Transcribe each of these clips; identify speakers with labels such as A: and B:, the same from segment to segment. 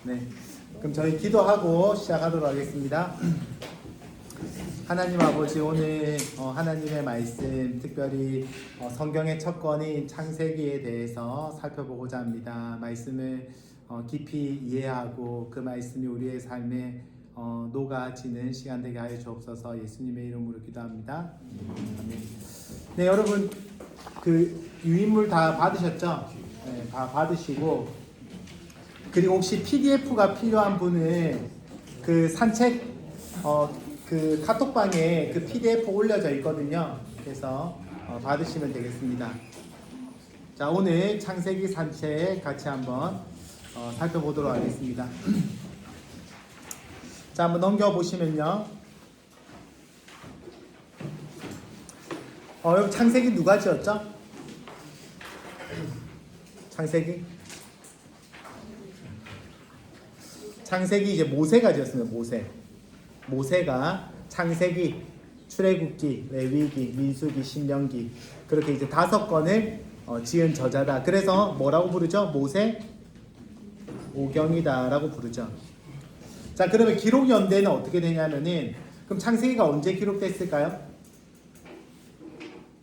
A: 네. 그럼 저희 기도하고 시작하도록 하겠습니다. 하나님 아버지, 오늘 하나님의 말씀, 특별히 성경의 첫 권인 창세기에 대해서 살펴보고자 합니다. 말씀을 깊이 이해하고 그 말씀이 우리의 삶에 녹아지는 시간 되게 하여 주옵소서. 예수님의 이름으로 기도합니다. 아멘. 네, 여러분 그 유인물 다 받으셨죠? 네, 다 받으시고, 그리고 혹시 PDF가 필요한 분은 그 산책 그 카톡방에 그 PDF 올려져 있거든요. 그래서 받으시면 되겠습니다. 자, 오늘 창세기 산책 같이 한번 살펴보도록 하겠습니다. 자, 한번 넘겨보시면요. 여러분 창세기 누가 지었죠? 창세기 이제 모세가 지었습니다. 모세가 창세기, 출애굽기, 레위기, 민수기, 신명기 그렇게 이제 5권을 지은 저자다. 그래서 뭐라고 부르죠? 모세 오경이다라고 부르죠. 자, 그러면 기록 연대는 어떻게 되냐면은, 그럼 창세기가 언제 기록됐을까요?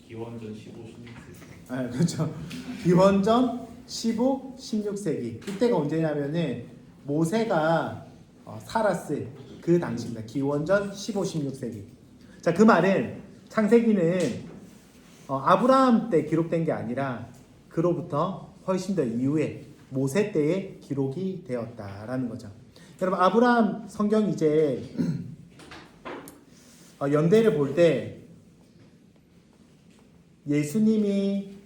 B: 기원전 15, 16세기.
A: 아, 그렇죠. 기원전 15, 16세기. 이때가 언제냐면은 모세가 살았을 그 당시입니다. 기원전 15, 16세기. 자, 그 말은 창세기는 아브라함 때 기록된 게 아니라 그로부터 훨씬 더 이후에 모세 때에 기록이 되었다라는 거죠. 여러분, 아브라함 성경 이제 연대를 볼 때 예수님이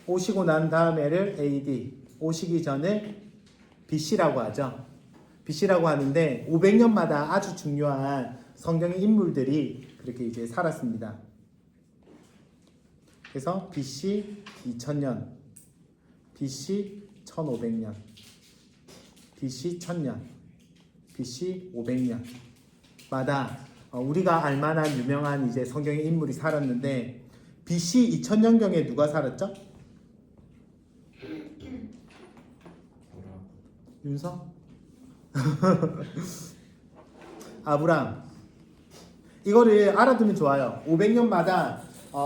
A: 오시고 난 다음에를 AD, 오시기 전을 BC라고 하죠. BC라고 하는데 500년마다 아주 중요한 성경의 인물들이 그렇게 이제 살았습니다. 그래서 BC 2000년, BC 1500년, BC 1000년, BC 500년마다 우리가 알만한 유명한 이제 성경의 인물이 살았는데, BC 2000년경에 누가 살았죠? 윤서? 아브람. 이거를 알아두면 좋아요. 500년마다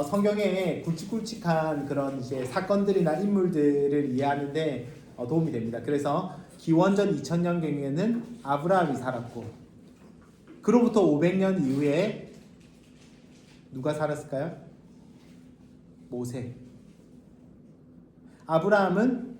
A: 성경에 굵직굵직한 그런 이제 사건들이나 인물들을 이해하는데 도움이 됩니다. 그래서 기원전 2000년경에는 아브라함이 살았고, 그로부터 500년 이후에 누가 살았을까요? 모세. 아브라함은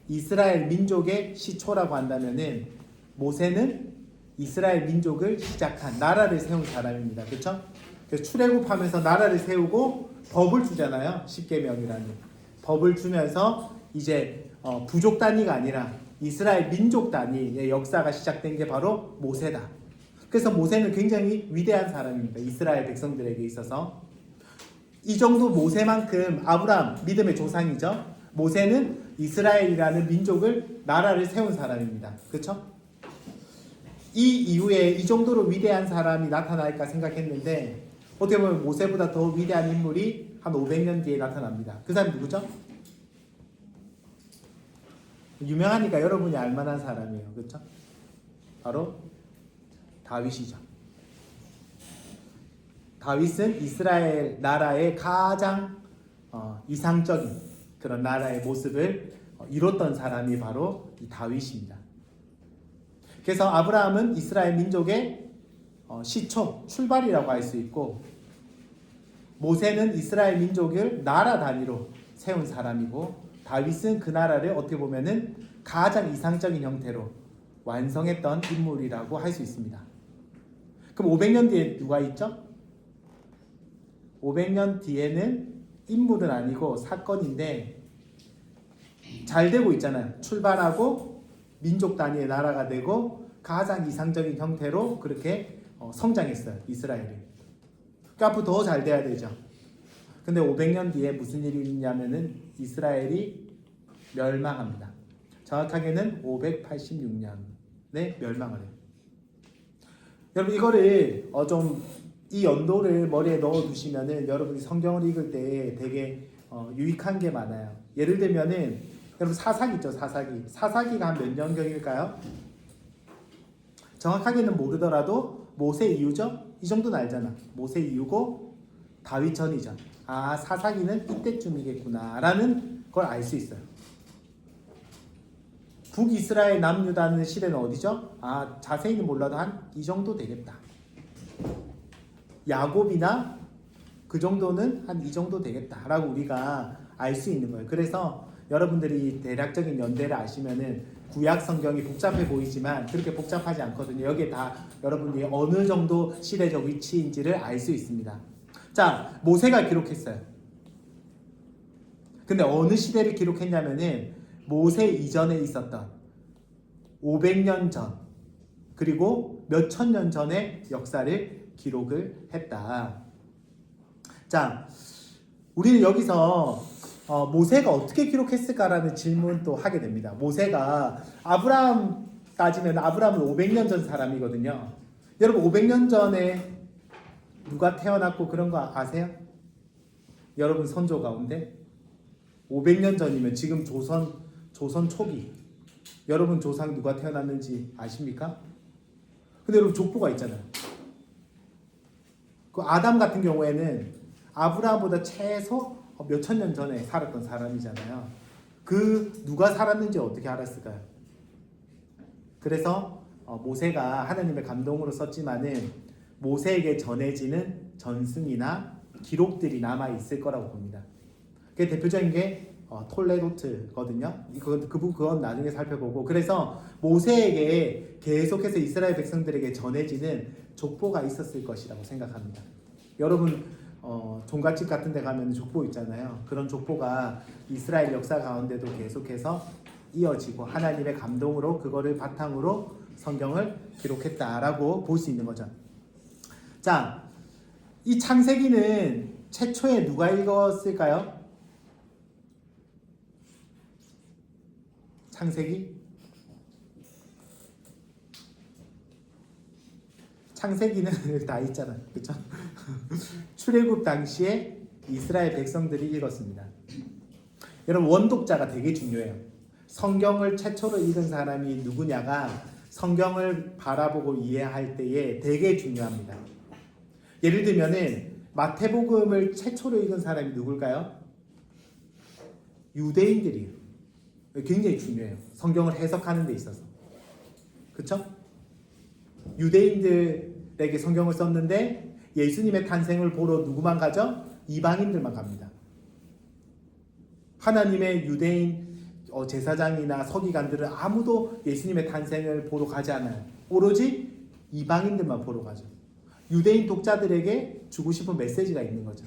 A: 이스라엘 민족의 시초라고 한다면은, 모세는 이스라엘 민족을 시작한, 나라를 세운 사람입니다. 그렇죠? 그래서 출애굽하면서 나라를 세우고 법을 주잖아요. 십계명이라는 법을 주면서 이제 부족 단위가 아니라 이스라엘 민족 단위의 역사가 시작된 게 바로 모세다. 그래서 모세는 굉장히 위대한 사람입니다. 이스라엘 백성들에게 있어서. 이 정도 모세만큼 아브라함 믿음의 조상이죠. 모세는 이스라엘이라는 민족을, 나라를 세운 사람입니다. 그렇죠? 이 이후에 이 정도로 위대한 사람이 나타날까 생각했는데, 어떻게 보면 모세보다 더 위대한 인물이 한 500년 뒤에 나타납니다. 그 사람이 누구죠? 유명하니까 여러분이 알만한 사람이에요. 그렇죠? 바로 다윗이죠. 다윗은 이스라엘 나라의 가장 이상적인 그런 나라의 모습을 이뤘던 사람이 바로 이 다윗입니다. 그래서 아브라함은 이스라엘 민족의 시초, 출발이라고 할 수 있고, 모세는 이스라엘 민족을 나라 단위로 세운 사람이고, 다윗은 그 나라를 어떻게 보면은 가장 이상적인 형태로 완성했던 인물이라고 할 수 있습니다. 그럼 500년 뒤에 누가 있죠? 500년 뒤에는 인물은 아니고 사건인데 잘 되고 있잖아요. 출발하고 민족 단위의 나라가 되고 가장 이상적인 형태로 그렇게 성장했어요. 이스라엘이. 그러니까 앞으로 더 잘 돼야 되죠. 근데 500년 뒤에 무슨 일이 있냐면은 이스라엘이 멸망합니다. 정확하게는 586년에 멸망을 해요. 여러분, 이거를 이 연도를 머리에 넣어 두시면은 여러분이 성경을 읽을 때 되게 유익한 게 많아요. 예를 들면은 여러분 사사기 있죠, 사사기. 사사기가 한 몇 년경일까요? 정확하게는 모르더라도 모세 이후죠? 이 정도는 알잖아. 모세 이후고 다윗 전이죠. 아, 사사기는 이때쯤이겠구나 라는 걸 알 수 있어요. 북이스라엘 남유다는 시대는 어디죠? 아, 자세히는 몰라도 한 이 정도 되겠다. 야곱이나 그 정도는 한 이 정도 되겠다 라고 우리가 알 수 있는 거예요. 그래서 여러분들이 대략적인 연대를 아시면은 구약 성경이 복잡해 보이지만 그렇게 복잡하지 않거든요. 여기에 다 여러분들이 어느 정도 시대적 위치인지를 알 수 있습니다. 자, 모세가 기록했어요. 근데 어느 시대를 기록했냐면은 모세 이전에 있었던 500년 전 그리고 몇천 년 전의 역사를 기록을 했다. 자, 우리는 여기서 모세가 어떻게 기록했을까라는 질문도 하게 됩니다. 모세가 아브라함 따지면 아브라함은 500년 전 사람이거든요. 여러분 500년 전에 누가 태어났고 그런 거 아세요? 여러분 선조 가운데 500년 전이면 지금 조선 초기 여러분 조상 누가 태어났는지 아십니까? 근데 여러분 족보가 있잖아요. 그 아담 같은 경우에는 아브라함보다 최소 몇천 년 전에 살았던 사람이잖아요. 그 누가 살았는지 어떻게 알았을까요? 그래서 모세가 하나님의 감동으로 썼지만은 모세에게 전해지는 전승이나 기록들이 남아 있을 거라고 봅니다. 그 대표적인 게 톨레도트거든요. 그건 나중에 살펴보고 그래서 모세에게 계속해서 이스라엘 백성들에게 전해지는 족보가 있었을 것이라고 생각합니다. 여러분 종갓집 같은 데 가면 족보 있잖아요. 그런 족보가 이스라엘 역사 가운데도 계속해서 이어지고 하나님의 감동으로 그거를 바탕으로 성경을 기록했다라고 볼 수 있는 거죠. 자, 이 창세기는 최초에 누가 읽었을까요? 창세기는 다 있잖아요. 그렇죠? 출애굽 당시에 이스라엘 백성들이 읽었습니다. 여러분 원독자가 되게 중요해요. 성경을 최초로 읽은 사람이 누구냐가 성경을 바라보고 이해할 때에 되게 중요합니다. 예를 들면은 마태복음을 최초로 읽은 사람이 누굴까요? 유대인들이에요. 굉장히 중요해요. 성경을 해석하는 데 있어서. 그렇죠? 유대인들에게 성경을 썼는데 예수님의 탄생을 보러 누구만 가죠? 이방인들만 갑니다. 하나님의 유대인 제사장이나 서기관들은 아무도 예수님의 탄생을 보러 가지 않아요. 오로지 이방인들만 보러 가죠. 유대인 독자들에게 주고 싶은 메시지가 있는 거죠.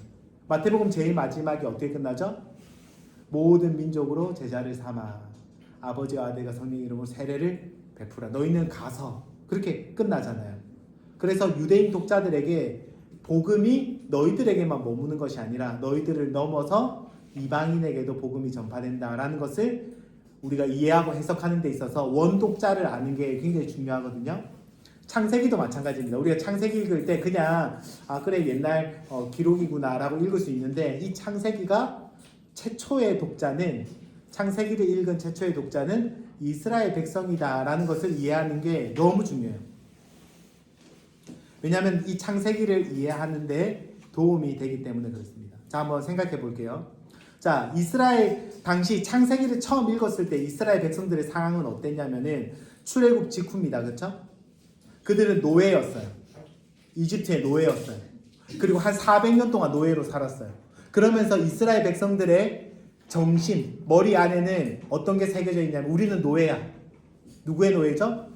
A: 마태복음 제일 마지막에 어떻게 끝나죠? 모든 민족으로 제자를 삼아 아버지와 아들과 성령의 이름으로 세례를 베푸라. 너희는 가서 그렇게 끝나잖아요. 그래서 유대인 독자들에게 복음이 너희들에게만 머무는 것이 아니라 너희들을 넘어서 이방인에게도 복음이 전파된다라는 것을 우리가 이해하고 해석하는 데 있어서 원독자를 아는 게 굉장히 중요하거든요. 창세기도 마찬가지입니다. 우리가 창세기 읽을 때 그냥 그래 옛날 기록이구나 라고 읽을 수 있는데 이 창세기가 최초의 독자는 창세기를 읽은 최초의 독자는 이스라엘 백성이다라는 것을 이해하는 게 너무 중요해요. 왜냐하면 이 창세기를 이해하는 데 도움이 되기 때문에 그렇습니다. 자, 한번 생각해 볼게요. 자, 이스라엘 당시 창세기를 처음 읽었을 때 이스라엘 백성들의 상황은 어땠냐면은 출애굽 직후입니다. 그렇죠? 그들은 노예였어요. 이집트의 노예였어요. 그리고 한 400년 동안 노예로 살았어요. 그러면서 이스라엘 백성들의 정신, 머리 안에는 어떤 게 새겨져 있냐면 우리는 노예야. 누구의 노예죠?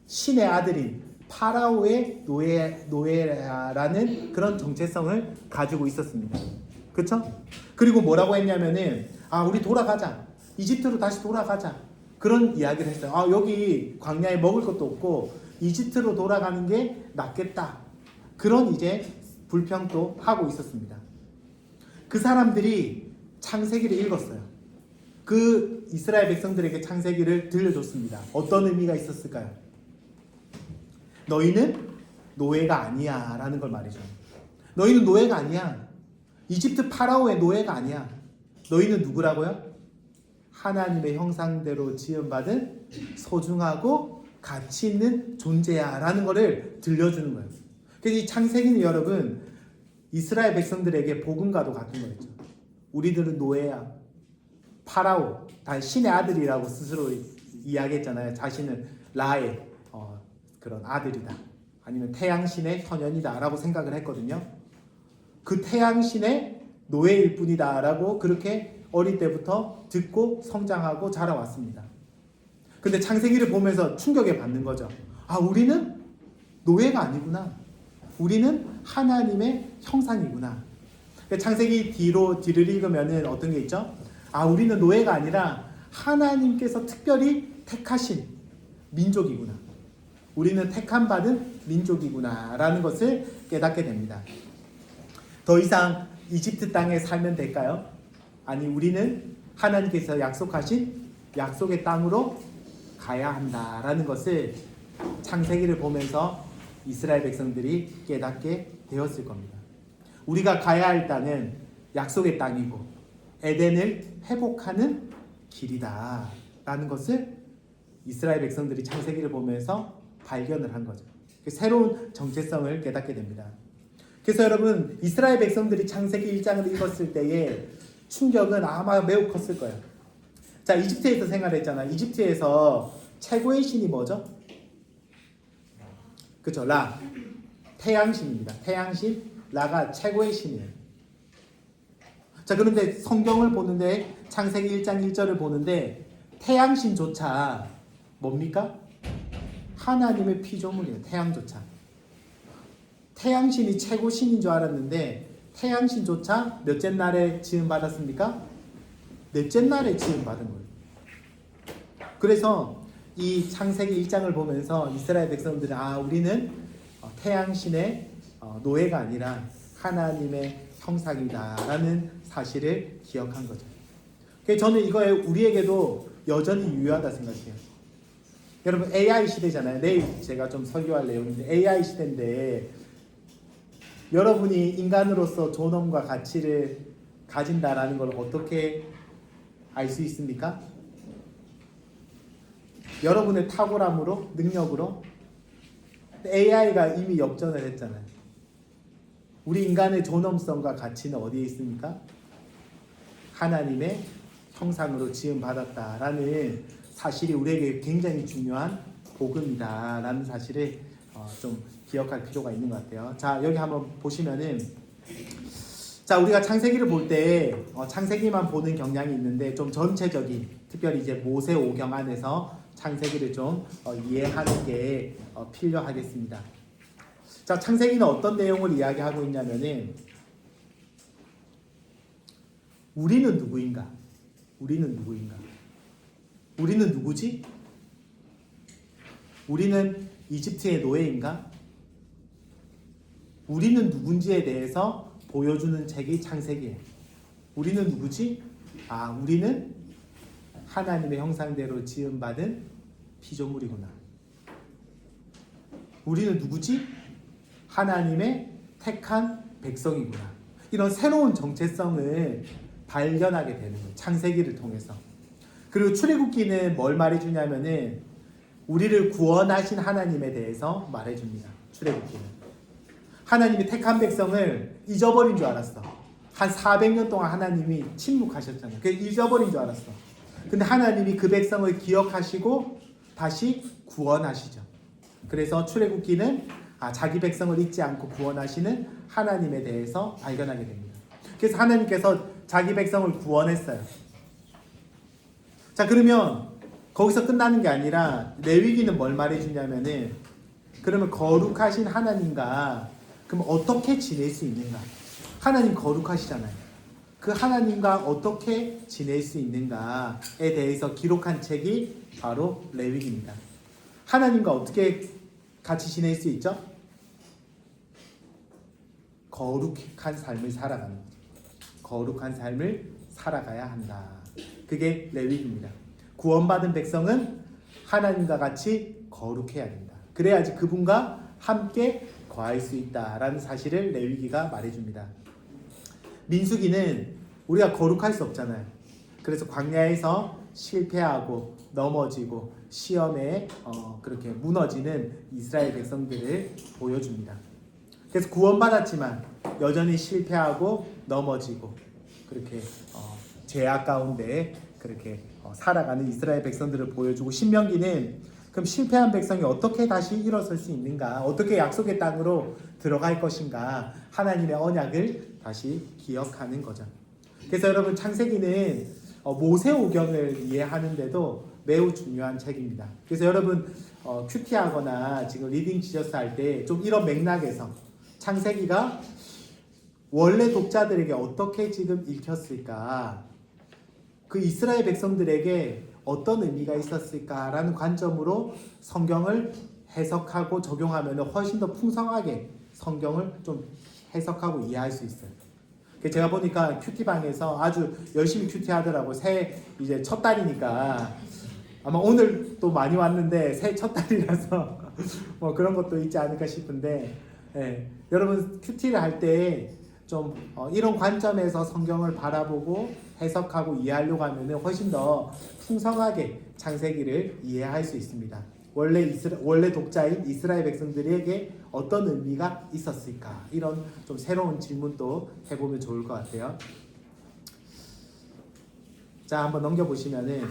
A: 신의 아들인 파라오의 노예라는 그런 정체성을 가지고 있었습니다. 그렇죠? 그리고 뭐라고 했냐면은 우리 돌아가자. 이집트로 다시 돌아가자. 그런 이야기를 했어요. 여기 광야에 먹을 것도 없고 이집트로 돌아가는 게 낫겠다. 그런 이제 불평도 하고 있었습니다. 그 사람들이 창세기를 읽었어요. 그 이스라엘 백성들에게 창세기를 들려줬습니다. 어떤 의미가 있었을까요? 너희는 노예가 아니야 라는 걸 말이죠. 너희는 노예가 아니야. 이집트 파라오의 노예가 아니야. 너희는 누구라고요? 하나님의 형상대로 지음받은 소중하고 가치 있는 존재야라는 것을 들려주는 거예요. 그래서 이 창세기는 여러분 이스라엘 백성들에게 복음과도 같은 거였죠. 우리들은 노예야. 파라오, 다 신의 아들이라고 스스로 이야기했잖아요. 자신은 라의 그런 아들이다. 아니면 태양신의 현현이다라고 생각을 했거든요. 그 태양신의 노예일 뿐이다라고 그렇게 어릴 때부터 듣고 성장하고 자라왔습니다. 근데 창세기를 보면서 충격에 받는 거죠. 아, 우리는 노예가 아니구나. 우리는 하나님의 형상이구나. 창세기 뒤를 읽으면은 어떤 게 있죠? 아, 우리는 노예가 아니라 하나님께서 특별히 택하신 민족이구나. 우리는 택함 받은 민족이구나 라는 것을 깨닫게 됩니다. 더 이상 이집트 땅에 살면 될까요? 아니, 우리는 하나님께서 약속하신 약속의 땅으로 가야 한다라는 것을 창세기를 보면서 이스라엘 백성들이 깨닫게 되었을 겁니다. 우리가 가야 할 땅은 약속의 땅이고 에덴을 회복하는 길이다 라는 것을 이스라엘 백성들이 창세기를 보면서 발견을 한 거죠. 새로운 정체성을 깨닫게 됩니다. 그래서 여러분 이스라엘 백성들이 창세기 1장을 읽었을 때의 충격은 아마 매우 컸을 거예요. 자, 이집트에서 생활했잖아요. 이집트에서 최고의 신이 뭐죠? 그죠? 라. 태양신입니다. 태양신 라가 최고의 신이에요. 자, 그런데 성경을 보는데 창세기 1장 1절을 보는데 태양신조차 뭡니까? 하나님의 피조물이에요. 태양조차. 태양신이 최고 신인 줄 알았는데 태양신조차 몇째 날에 지음 받았습니까? 넷째 날에 지음 받은 거예요. 그래서 이 창세기 1장을 보면서 이스라엘 백성들은 아, 우리는 태양신의 노예가 아니라 하나님의 형상이다라는 사실을 기억한 거죠. 그래서 저는 이거에 우리에게도 여전히 유효하다 생각해요. 여러분 AI 시대잖아요. 내일 제가 좀 설교할 내용인데 AI 시대인데 여러분이 인간으로서 존엄과 가치를 가진다라는 걸 어떻게 알 수 있습니까? 여러분의 탁월함으로, 능력으로. AI가 이미 역전을 했잖아요. 우리 인간의 존엄성과 가치는 어디에 있습니까? 하나님의 형상으로 지음 받았다라는 사실이 우리에게 굉장히 중요한 복음이다라는 사실을 좀 기억할 필요가 있는 것 같아요. 자, 여기 한번 보시면은 자, 우리가 창세기를 볼 때 창세기만 보는 경향이 있는데 좀 전체적인, 특별히 이제 모세 오경 안에서 창세기를 좀 이해하는 게 필요하겠습니다. 자, 창세기는 어떤 내용을 이야기하고 있냐면은 우리는 누구인가? 우리는 누구인가? 우리는 누구지? 우리는 이집트의 노예인가? 우리는 누군지에 대해서 보여주는 책이 창세기예요. 우리는 누구지? 아, 우리는 하나님의 형상대로 지음받은 피조물이구나. 우리는 누구지? 하나님의 택한 백성이구나. 이런 새로운 정체성을 발견하게 되는 거예요. 창세기를 통해서. 그리고 출애굽기는 뭘 말해주냐면은 우리를 구원하신 하나님에 대해서 말해줍니다. 출애굽기는. 하나님이 택한 백성을 잊어버린 줄 알았어. 한 400년 동안 하나님이 침묵하셨잖아요. 그래서 잊어버린 줄 알았어. 근데 하나님이 그 백성을 기억하시고 다시 구원하시죠. 그래서 출애굽기는 자기 백성을 잊지 않고 구원하시는 하나님에 대해서 발견하게 됩니다. 그래서 하나님께서 자기 백성을 구원했어요. 자, 그러면 거기서 끝나는 게 아니라 레위기는 뭘 말해주냐면은 그러면 거룩하신 하나님과 그럼 어떻게 지낼 수 있는가? 하나님 거룩하시잖아요. 그 하나님과 어떻게 지낼 수 있는가에 대해서 기록한 책이 바로 레위기입니다. 하나님과 어떻게 같이 지낼 수 있죠? 거룩한 삶을 살아가는 거죠. 거룩한 삶을 살아가야 한다. 그게 레위기입니다. 구원받은 백성은 하나님과 같이 거룩해야 된다. 그래야지 그분과 함께 거할 수 있다라는 사실을 레위기가 말해줍니다. 민수기는 우리가 거룩할 수 없잖아요. 그래서 광야에서 실패하고 넘어지고 시험에 그렇게 무너지는 이스라엘 백성들을 보여줍니다. 그래서 구원받았지만 여전히 실패하고 넘어지고 그렇게 죄악 가운데 그렇게 살아가는 이스라엘 백성들을 보여주고, 신명기는 그럼 실패한 백성이 어떻게 다시 일어설 수 있는가, 어떻게 약속의 땅으로 들어갈 것인가, 하나님의 언약을 다시 기억하는 거죠. 그래서 여러분, 창세기는 모세오경을 이해하는데도 매우 중요한 책입니다. 그래서 여러분 큐티하거나 지금 리딩 지저스 할 때 좀 이런 맥락에서 창세기가 원래 독자들에게 어떻게 지금 읽혔을까, 그 이스라엘 백성들에게 어떤 의미가 있었을까라는 관점으로 성경을 해석하고 적용하면 훨씬 더 풍성하게 성경을 좀 해석하고 이해할 수 있어요. 제가 보니까 큐티방에서 아주 열심히 큐티하더라고요. 새해 이제 첫 달이니까 아마 오늘 또 많이 왔는데 새해 첫 달이라서 뭐 그런 것도 있지 않을까 싶은데, 여러분 큐티를 할 때 좀 이런 관점에서 성경을 바라보고 해석하고 이해하려고 하면 훨씬 더 풍성하게 창세기를 이해할 수 있습니다. 원래 독자인 이스라엘 백성들에게 어떤 의미가 있었을까, 이런 좀 새로운 질문도 해보면 좋을 것 같아요. 자, 한번 넘겨보시면은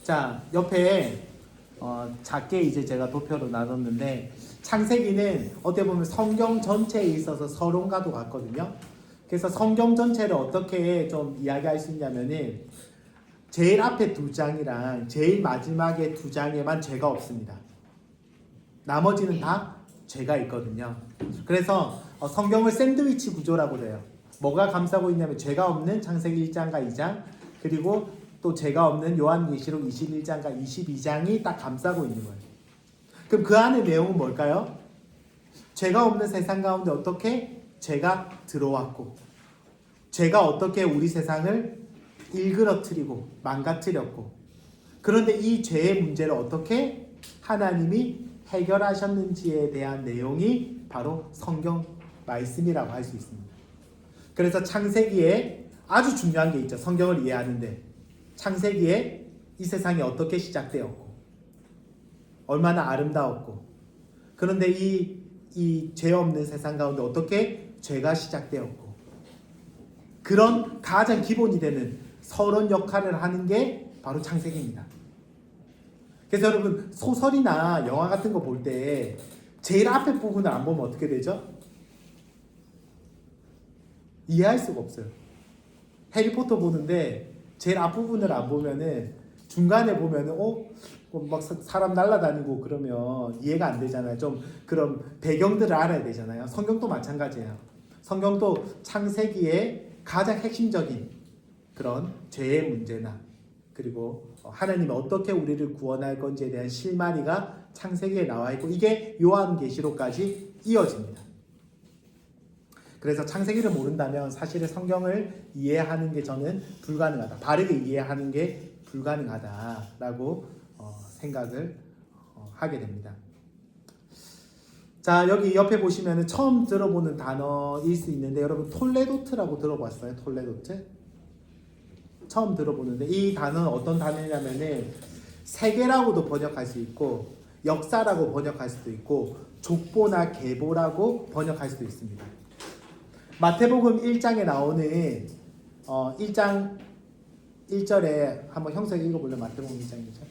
A: 자, 옆에 작게 이제 제가 도표로 나눴는데, 창세기는 어떻게 보면 성경 전체에 있어서 서론과도 같거든요. 그래서 성경 전체를 어떻게 좀 이야기할 수 있냐면은 제일 앞에 2장이랑 제일 마지막에 2장에만 죄가 없습니다. 나머지는 다 죄가 있거든요. 그래서 성경을 샌드위치 구조라고 해요. 뭐가 감싸고 있냐면 죄가 없는 창세기 1장과 2장, 그리고 또 죄가 없는 요한계시록 21장과 22장이 딱 감싸고 있는 거예요. 그럼 그 안의 내용은 뭘까요? 죄가 없는 세상 가운데 어떻게 죄가 들어왔고, 죄가 어떻게 우리 세상을 일그러뜨리고 망가뜨렸고, 그런데 이 죄의 문제를 어떻게 하나님이 해결하셨는지에 대한 내용이 바로 성경 말씀이라고 할 수 있습니다. 그래서 창세기에 아주 중요한 게 있죠. 성경을 이해하는데 창세기에 이 세상이 어떻게 시작되었고 얼마나 아름다웠고, 그런데 이 죄 없는 세상 가운데 어떻게 죄가 시작되었고, 그런 가장 기본이 되는 서론 역할을 하는 게 바로 창세기입니다. 그래서 여러분 소설이나 영화 같은 거 볼 때 제일 앞에 부분을 안 보면 어떻게 되죠? 이해할 수가 없어요. 해리포터 보는데 제일 앞부분을 안 보면은 중간에 보면은 막 사람 날아다니고 그러면 이해가 안 되잖아요. 좀 그런 배경들을 알아야 되잖아요. 성경도 마찬가지예요. 성경도 창세기의 가장 핵심적인 그런 죄의 문제나, 그리고 하나님이 어떻게 우리를 구원할 건지에 대한 실마리가 창세기에 나와 있고, 이게 요한계시록까지 이어집니다. 그래서 창세기를 모른다면 사실은 성경을 이해하는 게 저는 불가능하다, 바르게 이해하는 게 불가능하다라고 생각을 하게 됩니다. 자, 여기 옆에 보시면 처음 들어보는 단어일 수 있는데, 여러분 톨레도트라고 들어봤어요? 톨레도트? 처음 들어보는데, 이 단어는 어떤 단어냐면은 세계라고도 번역할 수 있고 역사라고 번역할 수도 있고 족보나 계보라고 번역할 수도 있습니다. 마태복음 1장에 나오는 1장 1절에 한번 형석이 읽어볼래요? 마태복음 1장 1절.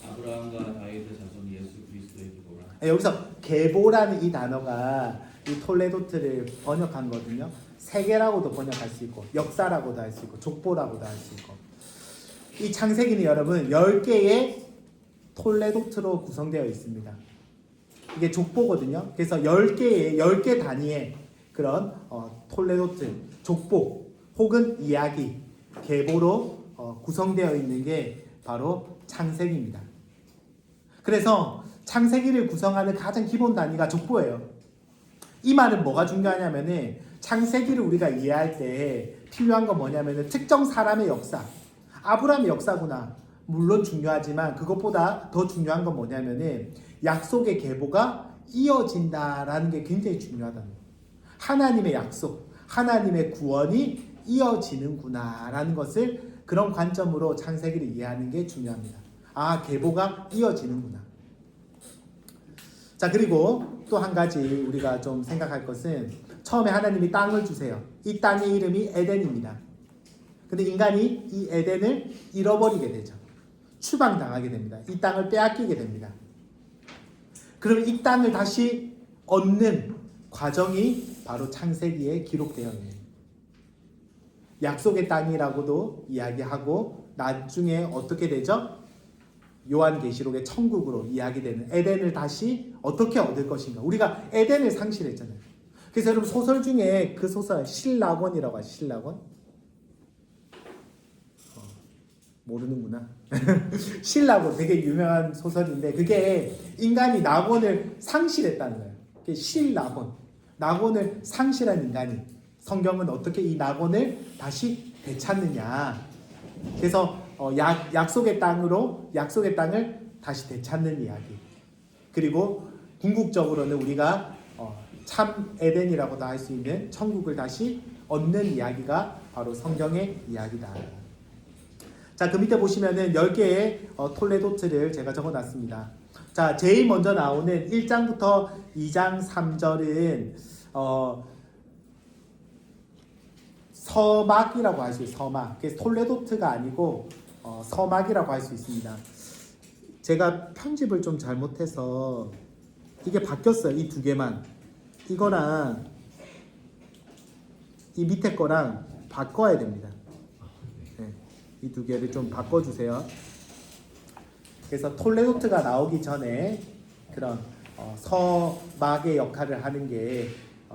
B: 아브라함과 다윗의 자손 예수 그리스도의 기보라.
A: 여기서 계보라는 이 단어가 이 톨레도트를 번역한 거거든요. 세계라고도 번역할 수 있고 역사라고도 할 수 있고 족보라고도 할 수 있고, 이 창세기는 여러분 10개의 톨레도트로 구성되어 있습니다. 이게 족보거든요. 그래서 10개 단위의 그런 톨레도트, 족보 혹은 이야기, 계보로 구성되어 있는 게 바로 창세기입니다. 그래서 창세기를 구성하는 가장 기본 단위가 족보예요. 이 말은 뭐가 중요하냐면은 창세기를 우리가 이해할 때 필요한 건 뭐냐면은 특정 사람의 역사, 아브라함의 역사구나. 물론 중요하지만 그것보다 더 중요한 건 뭐냐면은 약속의 계보가 이어진다라는 게 굉장히 중요하다는 거예요. 하나님의 약속, 하나님의 구원이 이어지는구나라는 것을 그런 관점으로 창세기를 이해하는 게 중요합니다. 아, 계보가 이어지는구나. 자, 그리고 또 한 가지 우리가 좀 생각할 것은 처음에 하나님이 땅을 주세요. 이 땅의 이름이 에덴입니다. 근데 인간이 이 에덴을 잃어버리게 되죠. 추방당하게 됩니다. 이 땅을 빼앗기게 됩니다. 그럼 이 땅을 다시 얻는 과정이 바로 창세기에 기록되어 있는 약속의 땅이라고도 이야기하고 나중에 어떻게 되죠? 요한계시록의 천국으로 이야기되는 에덴을 다시 어떻게 얻을 것인가. 우리가 에덴을 상실했잖아요. 그래서 여러분 소설 중에 그 소설 신라곤이라고 하죠. 신라곤? 모르는구나. 신라곤 되게 유명한 소설인데 그게 인간이 낙원을 상실했다는 거예요. 그게 신라곤. 낙원을 상실한 인간이 성경은 어떻게 이 낙원을 다시 되찾느냐. 그래서 약속의 땅을 다시 되찾는 이야기. 그리고 궁극적으로는 우리가 참 에덴이라고도 할 수 있는 천국을 다시 얻는 이야기가 바로 성경의 이야기다. 자, 그 밑에 보시면은 10개의 톨레도트를 제가 적어놨습니다. 자, 제일 먼저 나오는 1장부터 2장 3절은 서막이라고 할 수 있어요. 서막. 그래서 톨레도트가 아니고 서막이라고 할 수 있습니다. 제가 편집을 좀 잘못해서 이게 바뀌었어요. 이 두 개만. 이거랑 이 밑에 거랑 바꿔야 됩니다. 네, 이 두 개를 좀 바꿔주세요. 그래서 톨레도트가 나오기 전에 그런 서막의 역할을 하는 게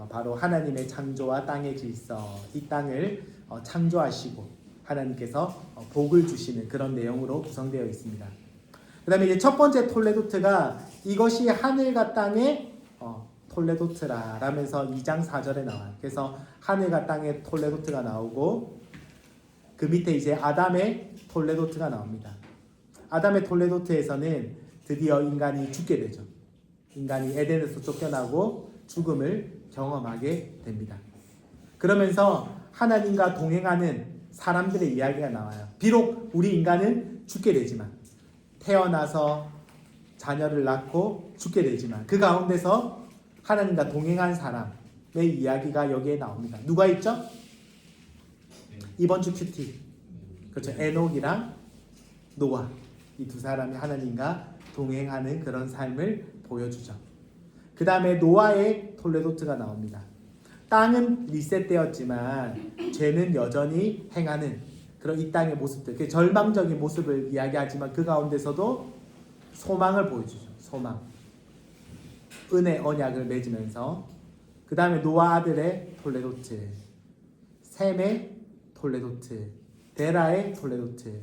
A: 바로 하나님의 창조와 땅의 질서, 이 땅을 창조하시고 하나님께서 복을 주시는 그런 내용으로 구성되어 있습니다. 그 다음에 이제 첫 번째 톨레도트가 이것이 하늘과 땅의 톨레도트라 라면서 2장 4절에 나와요. 그래서 하늘과 땅의 톨레도트가 나오고 그 밑에 이제 아담의 톨레도트가 나옵니다. 아담의 톨레도트에서는 드디어 인간이 죽게 되죠. 인간이 에덴에서 쫓겨나고 죽음을 경험하게 됩니다. 그러면서 하나님과 동행하는 사람들의 이야기가 나와요. 비록 우리 인간은 죽게 되지만 태어나서 자녀를 낳고 죽게 되지만 그 가운데서 하나님과 동행한 사람의 이야기가 여기에 나옵니다. 누가 있죠? 이번 주 큐티. 그렇죠. 에녹이랑 노아. 이 두 사람이 하나님과 동행하는 그런 삶을 보여주죠. 그 다음에 노아의 톨레도트가 나옵니다. 땅은 리셋되었지만 죄는 여전히 행하는 그런 이 땅의 모습들, 그 절망적인 모습을 이야기하지만 그 가운데서도 소망을 보여주죠. 소망. 은혜 언약을 맺으면서 그 다음에 노아 아들의 톨레도트, 셈의 톨레도트, 데라의 톨레도트.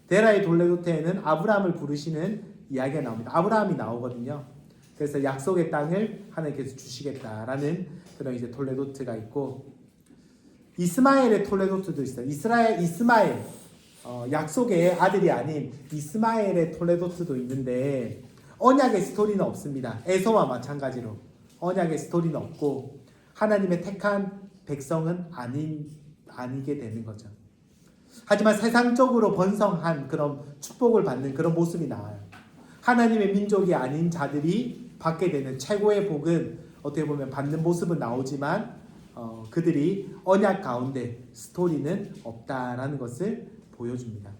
A: 데라의 톨레도트에는 아브라함을 부르시는 이야기가 나옵니다. 아브라함이 나오거든요. 그래서 약속의 땅을 하나님께서 주시겠다라는 그런 이제 톨레도트가 있고 이스마엘의 톨레도트도 있어요. 이스마엘 약속의 아들이 아닌 이스마엘의 톨레도트도 있는데 언약의 스토리는 없습니다. 에서와 마찬가지로 언약의 스토리는 없고 하나님의 택한 백성은 아니게 되는 거죠. 하지만 세상적으로 번성한 그런 축복을 받는 그런 모습이 나와요. 하나님의 민족이 아닌 자들이 받게 되는 최고의 복은 어떻게 보면 받는 모습은 나오지만 그들이 언약 가운데 스토리는 없다라는 것을 보여줍니다.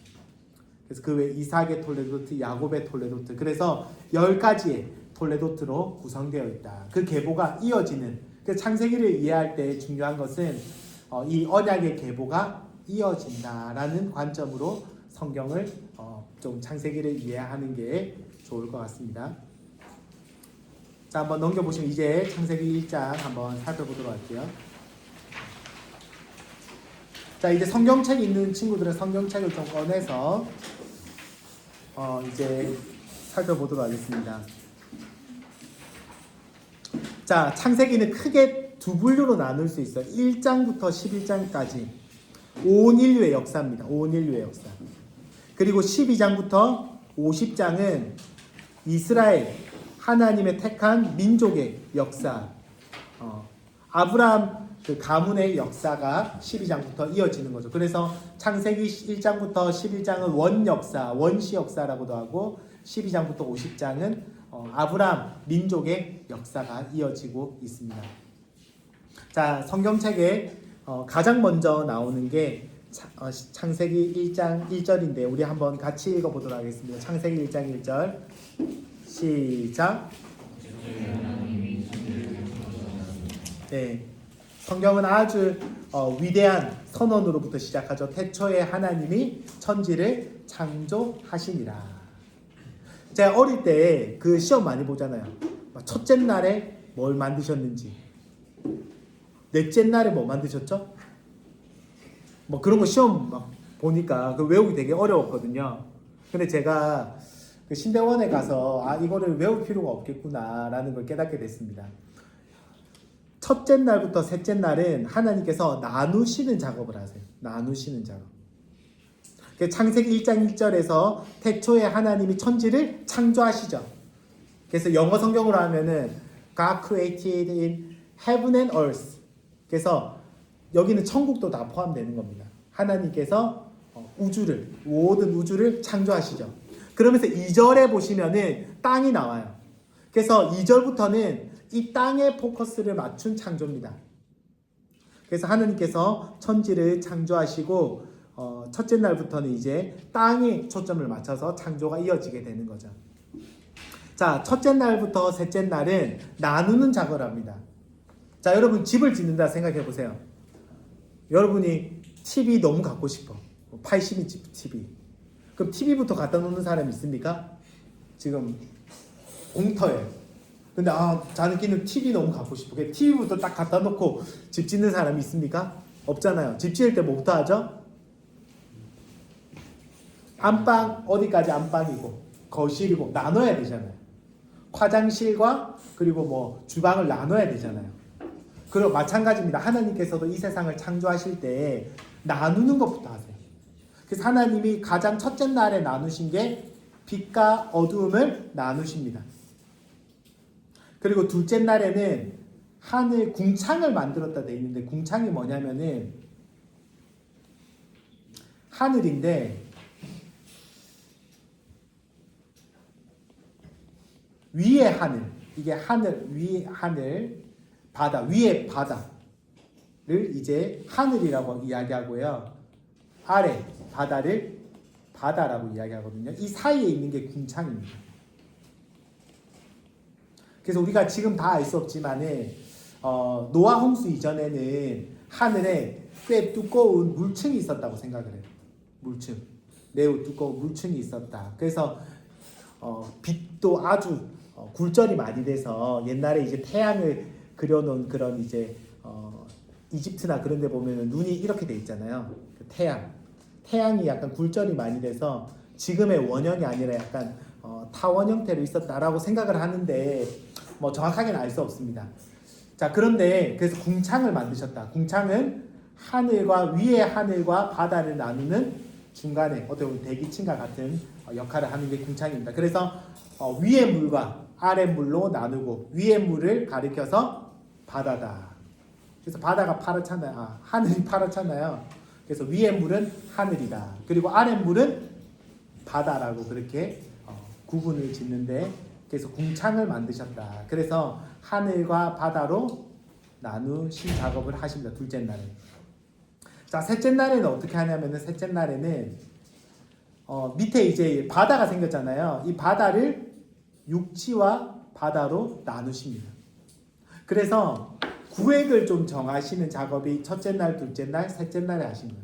A: 그래서 그 외 이삭의 톨레도트, 야곱의 톨레도트, 그래서 10가지의 톨레도트로 구성되어 있다. 그 계보가 이어지는, 그 창세기를 이해할 때 중요한 것은 이 언약의 계보가 이어진다라는 관점으로 성경을 좀 창세기를 이해하는 게 좋을 것 같습니다. 자, 한번 넘겨보시면 이제 창세기 1장 한번 살펴보도록 할게요. 자, 이제 성경책 있는 친구들은 성경책을 좀 꺼내서 이제 살펴보도록 하겠습니다. 자, 창세기는 크게 두 분류로 나눌 수 있어요. 1장부터 11장까지 온 인류의 역사입니다. 온 인류의 역사. 그리고 12장부터 50장은 이스라엘 하나님의 택한 민족의 역사, 아브라함 그 가문의 역사가 12장부터 이어지는 거죠. 그래서 창세기 1장부터 11장은 원역사, 원시 역사라고도 하고 12장부터 50장은 아브라함 민족의 역사가 이어지고 있습니다. 자, 성경책에 가장 먼저 나오는 게 창세기 1장 1절인데 우리 한번 같이 읽어보도록 하겠습니다. 창세기 1장 1절 시작. 네, 성경은 아주 위대한 선언으로부터 시작하죠. 태초에 하나님이 천지를 창조하시니라. 제가 어릴 때 그 시험 많이 보잖아요. 첫째 날에 뭘 만드셨는지, 넷째 날에 뭐 만드셨죠? 뭐 그런 거 시험 막 보니까 그 외우기 되게 어려웠거든요. 근데 제가 그 신대원에 가서 이거를 외울 필요가 없겠구나라는 걸 깨닫게 됐습니다. 첫째 날부터 셋째 날은 하나님께서 나누시는 작업을 하세요. 나누시는 작업. 창세기 1장 1절에서 태초에 하나님이 천지를 창조하시죠. 그래서 영어 성경으로 하면은 God created in heaven and earth. 그래서 여기는 천국도 다 포함되는 겁니다. 하나님께서 우주를, 모든 우주를 창조하시죠. 그러면서 2절에 보시면은 땅이 나와요. 그래서 2절부터는 이 땅에 포커스를 맞춘 창조입니다. 그래서 하나님께서 천지를 창조하시고 첫째 날부터는 이제 땅에 초점을 맞춰서 창조가 이어지게 되는 거죠. 자, 첫째 날부터 셋째 날은 나누는 작업을 합니다. 자, 여러분 집을 짓는다 생각해 보세요. 여러분이 TV 너무 갖고 싶어. 80인치 TV. 그럼 TV부터 갖다 놓는 사람 있습니까? 지금 공터에. 근데 자기는 TV 너무 갖고 싶어. TV부터 딱 갖다 놓고 집 짓는 사람이 있습니까? 없잖아요. 집 지을 때 뭐부터 하죠? 안방 어디까지 안방이고 거실이고 나눠야 되잖아요. 화장실과 그리고 뭐 주방을 나눠야 되잖아요. 그리고 마찬가지입니다. 하나님께서도 이 세상을 창조하실 때 나누는 것부터 하세요. 그래서 하나님이 가장 첫째 날에 나누신 게 빛과 어두움을 나누십니다. 그리고 둘째 날에는 하늘 궁창을 만들었다 돼 있는데 궁창이 뭐냐면은 하늘인데 위에 하늘, 이게 하늘, 위에 하늘, 바다, 위에 바다를 이제 하늘이라고 이야기하고요. 아래 바다를 바다라고 이야기하거든요. 이 사이에 있는 게 궁창입니다. 그래서 우리가 지금 다 알 수 없지만은 노아 홍수 이전에는 하늘에 꽤 두꺼운 물층이 있었다고 생각을 해요. 물층, 매우 두꺼운 물층이 있었다. 그래서 빛도 아주 굴절이 많이 돼서 옛날에 이제 태양을 그려놓은 그런 이제 이집트나 그런 데 보면 눈이 이렇게 돼 있잖아요. 그 태양이 약간 굴절이 많이 돼서 지금의 원형이 아니라 약간 타원 형태로 있었다라고 생각을 하는데 뭐 정확하게는 알 수 없습니다. 자, 그런데 그래서 궁창을 만드셨다. 궁창은 하늘과 위에 하늘과 바다를 나누는 중간에 어떻게 보면 대기층과 같은 역할을 하는 게 궁창입니다. 그래서 위의 물과 아래 물로 나누고 위의 물을 가리켜서 바다다. 그래서 바다가 파랗잖아요. 하늘이 파랗잖아요. 그래서 위의 물은 하늘이다. 그리고 아래 물은 바다라고 그렇게 구분을 짓는데 그래서 궁창을 만드셨다. 그래서 하늘과 바다로 나누신 작업을 하십니다. 둘째 날에. 자, 셋째 날에는 어떻게 하냐면은 셋째 날에는 밑에 이제 바다가 생겼잖아요. 이 바다를 육지와 바다로 나누십니다. 그래서 구획을 좀 정하시는 작업이 첫째 날, 둘째 날, 셋째 날에 하십니다.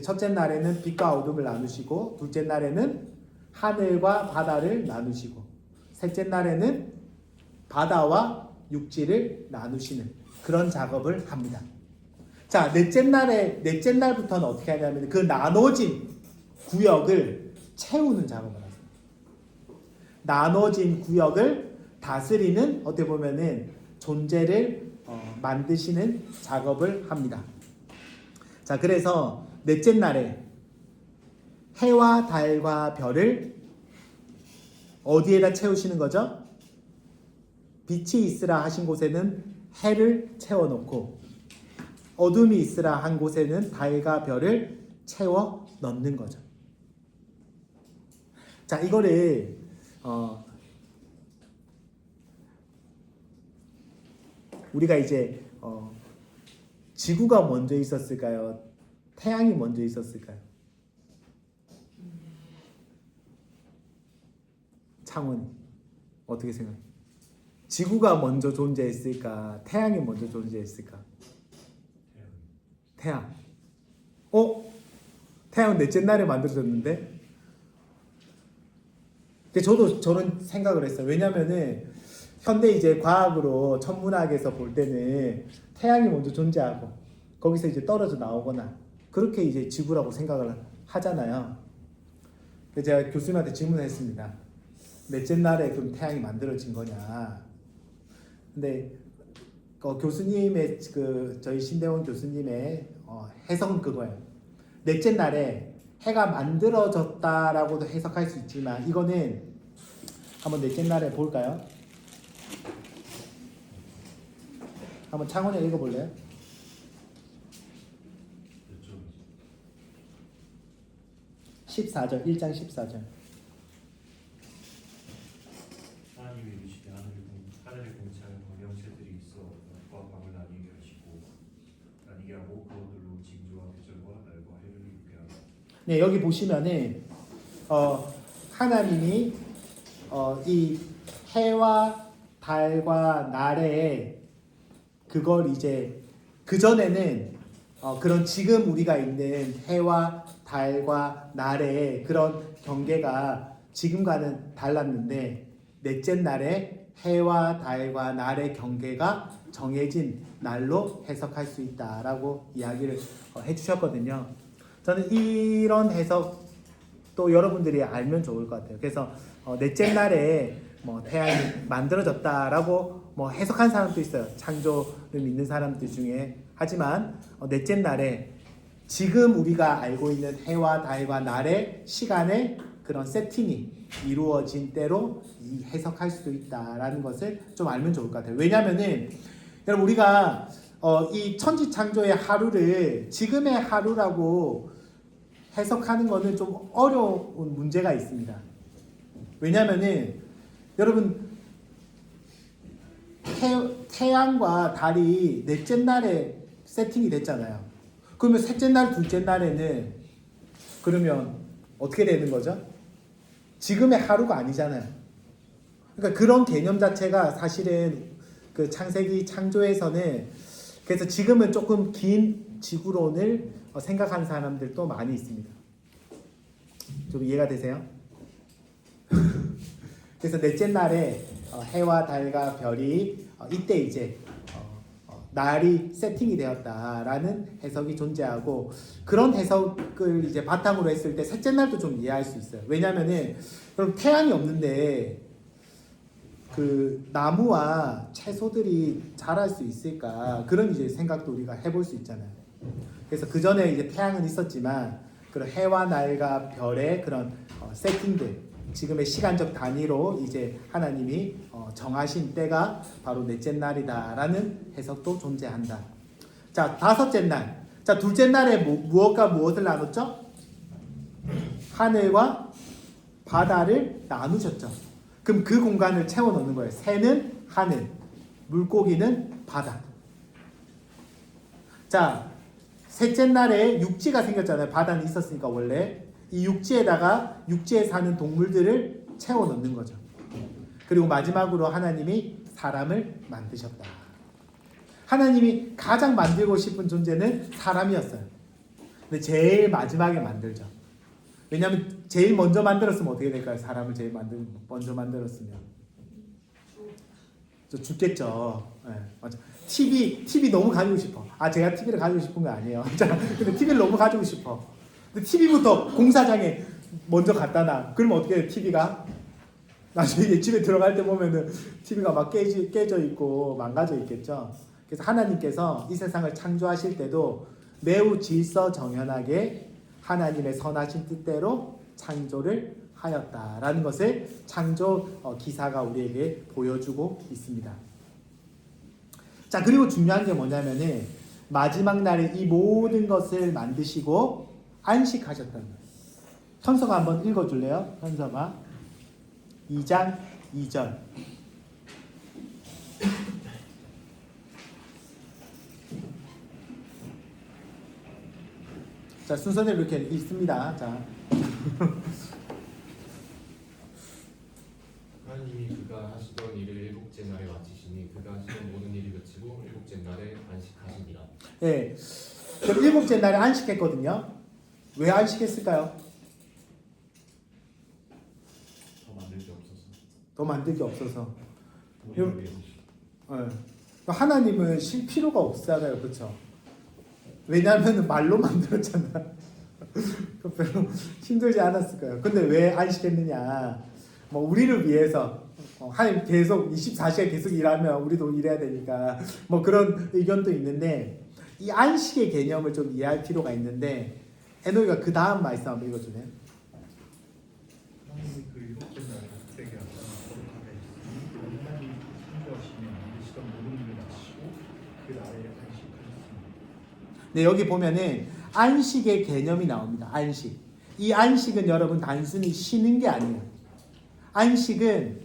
A: 첫째 날에는 빛과 어둠을 나누시고 둘째 날에는 하늘과 바다를 나누시고 셋째 날에는 바다와 육지를 나누시는 그런 작업을 합니다. 자, 넷째 날부터는 어떻게 하냐면 그 나눠진 구역을 채우는 작업을 하세요. 나눠진 구역을 다스리는 어떻게 보면은 존재를 만드시는 작업을 합니다. 자, 그래서 넷째 날에 해와 달과 별을 어디에다 채우시는 거죠? 빛이 있으라 하신 곳에는 해를 채워놓고 어둠이 있으라 한 곳에는 달과 별을 채워 넣는 거죠. 자, 이거를 우리가 이제 지구가 먼저 있었을까요? 태양이 먼저 있었을까요? 창원이 어떻게 생각해요? 지구가 먼저 존재했을까? 태양이 먼저 존재했을까? 태양. 태양은 넷째 날에 만들어졌는데? 근데 저는 생각을 했어요. 왜냐면은 현대 이제 과학으로 천문학에서 볼 때는 태양이 먼저 존재하고 거기서 이제 떨어져 나오거나 그렇게 이제 지구라고 생각을 하잖아요. 그래서 제가 교수님한테 질문을 했습니다. 넷째 날에 그럼 태양이 만들어진 거냐? 근데 교수님의 저희 신대원 교수님의 해석은 그거예요. 넷째 날에 해가 만들어졌다라고도 해석할 수 있지만 이거는 한번 넷째 날에 볼까요? 한번 창원이 읽어볼래요? 14절, 1장 14절.
C: 하나님이 이르시되 하늘의 공창에 명체들이 있어 낮과 밤을 나뉘게 하고 그것들로 징조와 계절과 날과 해를 이루게 하라.
A: 네, 여기 보시면은 하나님이 이 해와 달과 날에 그걸 이제 그 전에는 그런 지금 우리가 있는 해와 달과 날의 그런 경계가 지금과는 달랐는데 넷째 날에 해와 달과 날의 경계가 정해진 날로 해석할 수 있다라고 이야기를 해주셨거든요. 저는 이런 해석도 여러분들이 알면 좋을 것 같아요. 그래서 넷째 날에 태양이 만들어졌다라고 해석한 사람도 있어요. 창조를 믿는 사람들 중에. 하지만 넷째 날에 지금 우리가 알고 있는 해와 달과 날의 시간의 그런 세팅이 이루어진 때로 해석할 수도 있다라는 것을 좀 알면 좋을 것 같아요. 왜냐하면은 여러분 우리가 이 천지창조의 하루를 지금의 하루라고 해석하는 것은 좀 어려운 문제가 있습니다. 왜냐하면은 여러분 태양과 달이 넷째 날에 세팅이 됐잖아요. 그러면 셋째 날, 둘째 날에는 그러면 어떻게 되는 거죠? 지금의 하루가 아니잖아요. 그러니까 그런 개념 자체가 사실은 그 창세기 창조에서는 그래서 지금은 조금 긴 지구론을 생각하는 사람들도 많이 있습니다. 좀 이해가 되세요? 그래서 넷째 날에 해와 달과 별이 이때 이제 날이 세팅이 되었다라는 해석이 존재하고 그런 해석을 이제 바탕으로 했을 때 셋째 날도 좀 이해할 수 있어요. 왜냐면은 그럼 태양이 없는데 그 나무와 채소들이 자랄 수 있을까 그런 이제 생각도 우리가 해볼 수 있잖아요. 그래서 그 전에 이제 태양은 있었지만 그런 해와 날과 별의 그런 세팅들 지금의 시간적 단위로 이제 하나님이 정하신 때가 바로 넷째 날이다라는 해석도 존재한다. 자, 다섯째 날. 자, 둘째 날에 무엇과 무엇을 나눴죠? 하늘과 바다를 나누셨죠. 그럼 그 공간을 채워 넣는 거예요. 새는 하늘, 물고기는 바다. 자, 셋째 날에 육지가 생겼잖아요. 바다는 있었으니까 원래. 이 육지에다가 육지에 사는 동물들을 채워 넣는 거죠. 그리고 마지막으로 하나님이 사람을 만드셨다. 하나님이 가장 만들고 싶은 존재는 사람이었어요. 근데 제일 마지막에 만들죠. 왜냐하면 제일 먼저 만들었으면 어떻게 될까요? 사람을 제일 먼저 만들었으면 죽겠죠. 네, 맞아. TV 너무 가지고 싶어. 제가 TV를 가지고 싶은 거 아니에요. 근데 TV를 너무 가지고 싶어. 근데 TV부터 공사장에 먼저 갖다 놔. 그러면 어떻게 돼? TV가 나중에 집에 들어갈 때 보면은 TV가 막 깨져 있고 망가져 있겠죠. 그래서 하나님께서 이 세상을 창조하실 때도 매우 질서정연하게 하나님의 선하신 뜻대로 창조를 하였다라는 것을 창조 기사가 우리에게 보여주고 있습니다. 자, 그리고 중요한 게 뭐냐면은 마지막 날에 이 모든 것을 만드시고 안식하셨다는 거예요. 현서가 한번 읽어줄래요? 현서가 2장 2절. 자, 순서대로 이렇게 읽습니다. 자.
D: 하나님이 그가 하시던 일을 일곱째 날에 마치시니 그가 하시던 모든 일이 그치고 일곱째 날에 안식하시니라.
A: 네. 그럼 일곱째 날에 안식했거든요. 왜 안식했을까요?
B: 더 만들 게 없어서.
A: 더 만들 게 없어서.
B: 우리를 위해서.
A: 네. 하나님은 쉴 필요가 없잖아요. 그렇죠? 왜냐하면 말로 만들었잖아요. 별로 힘들지 않았을 거예요. 근데 왜 안식했느냐? 뭐 우리를 위해서 하나님 계속 24시간 계속 일하면 우리도 일해야 되니까 뭐 그런 의견도 있는데 이 안식의 개념을 좀 이해할 필요가 있는데 에노이가 그 다음 말씀 한번 읽어주네요.
C: 하나님이 그 일곱째 날 복되게 하사 거룩하게 하셨으니 하나님이 창조하시며 만드시던 모든 일을 마치시고 그 날에 안식하셨습니다.
A: 네, 여기 보면은 안식의 개념이 나옵니다. 안식. 이 안식은 여러분 단순히 쉬는 게 아니에요. 안식은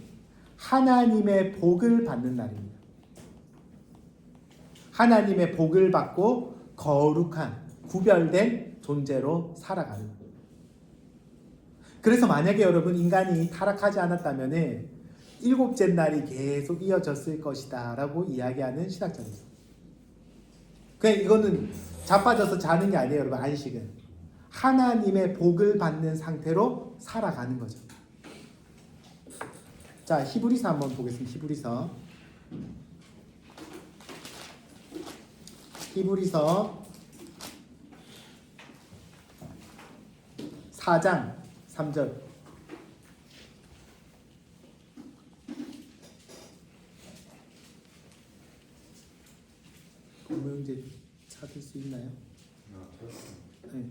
A: 하나님의 복을 받는 날입니다. 하나님의 복을 받고 거룩한 구별된 존재로 살아가는 거예요. 그래서 만약에 여러분 인간이 타락하지 않았다면 일곱째 날이 계속 이어졌을 것이다 라고 이야기하는 신학자입니다. 그냥 이거는 자빠져서 자는 게 아니에요. 여러분 안식은 하나님의 복을 받는 상태로 살아가는 거죠. 자, 히브리서 한번 보겠습니다. 히브리서 4장 3절. 문제 찾을 수 있나요? 네.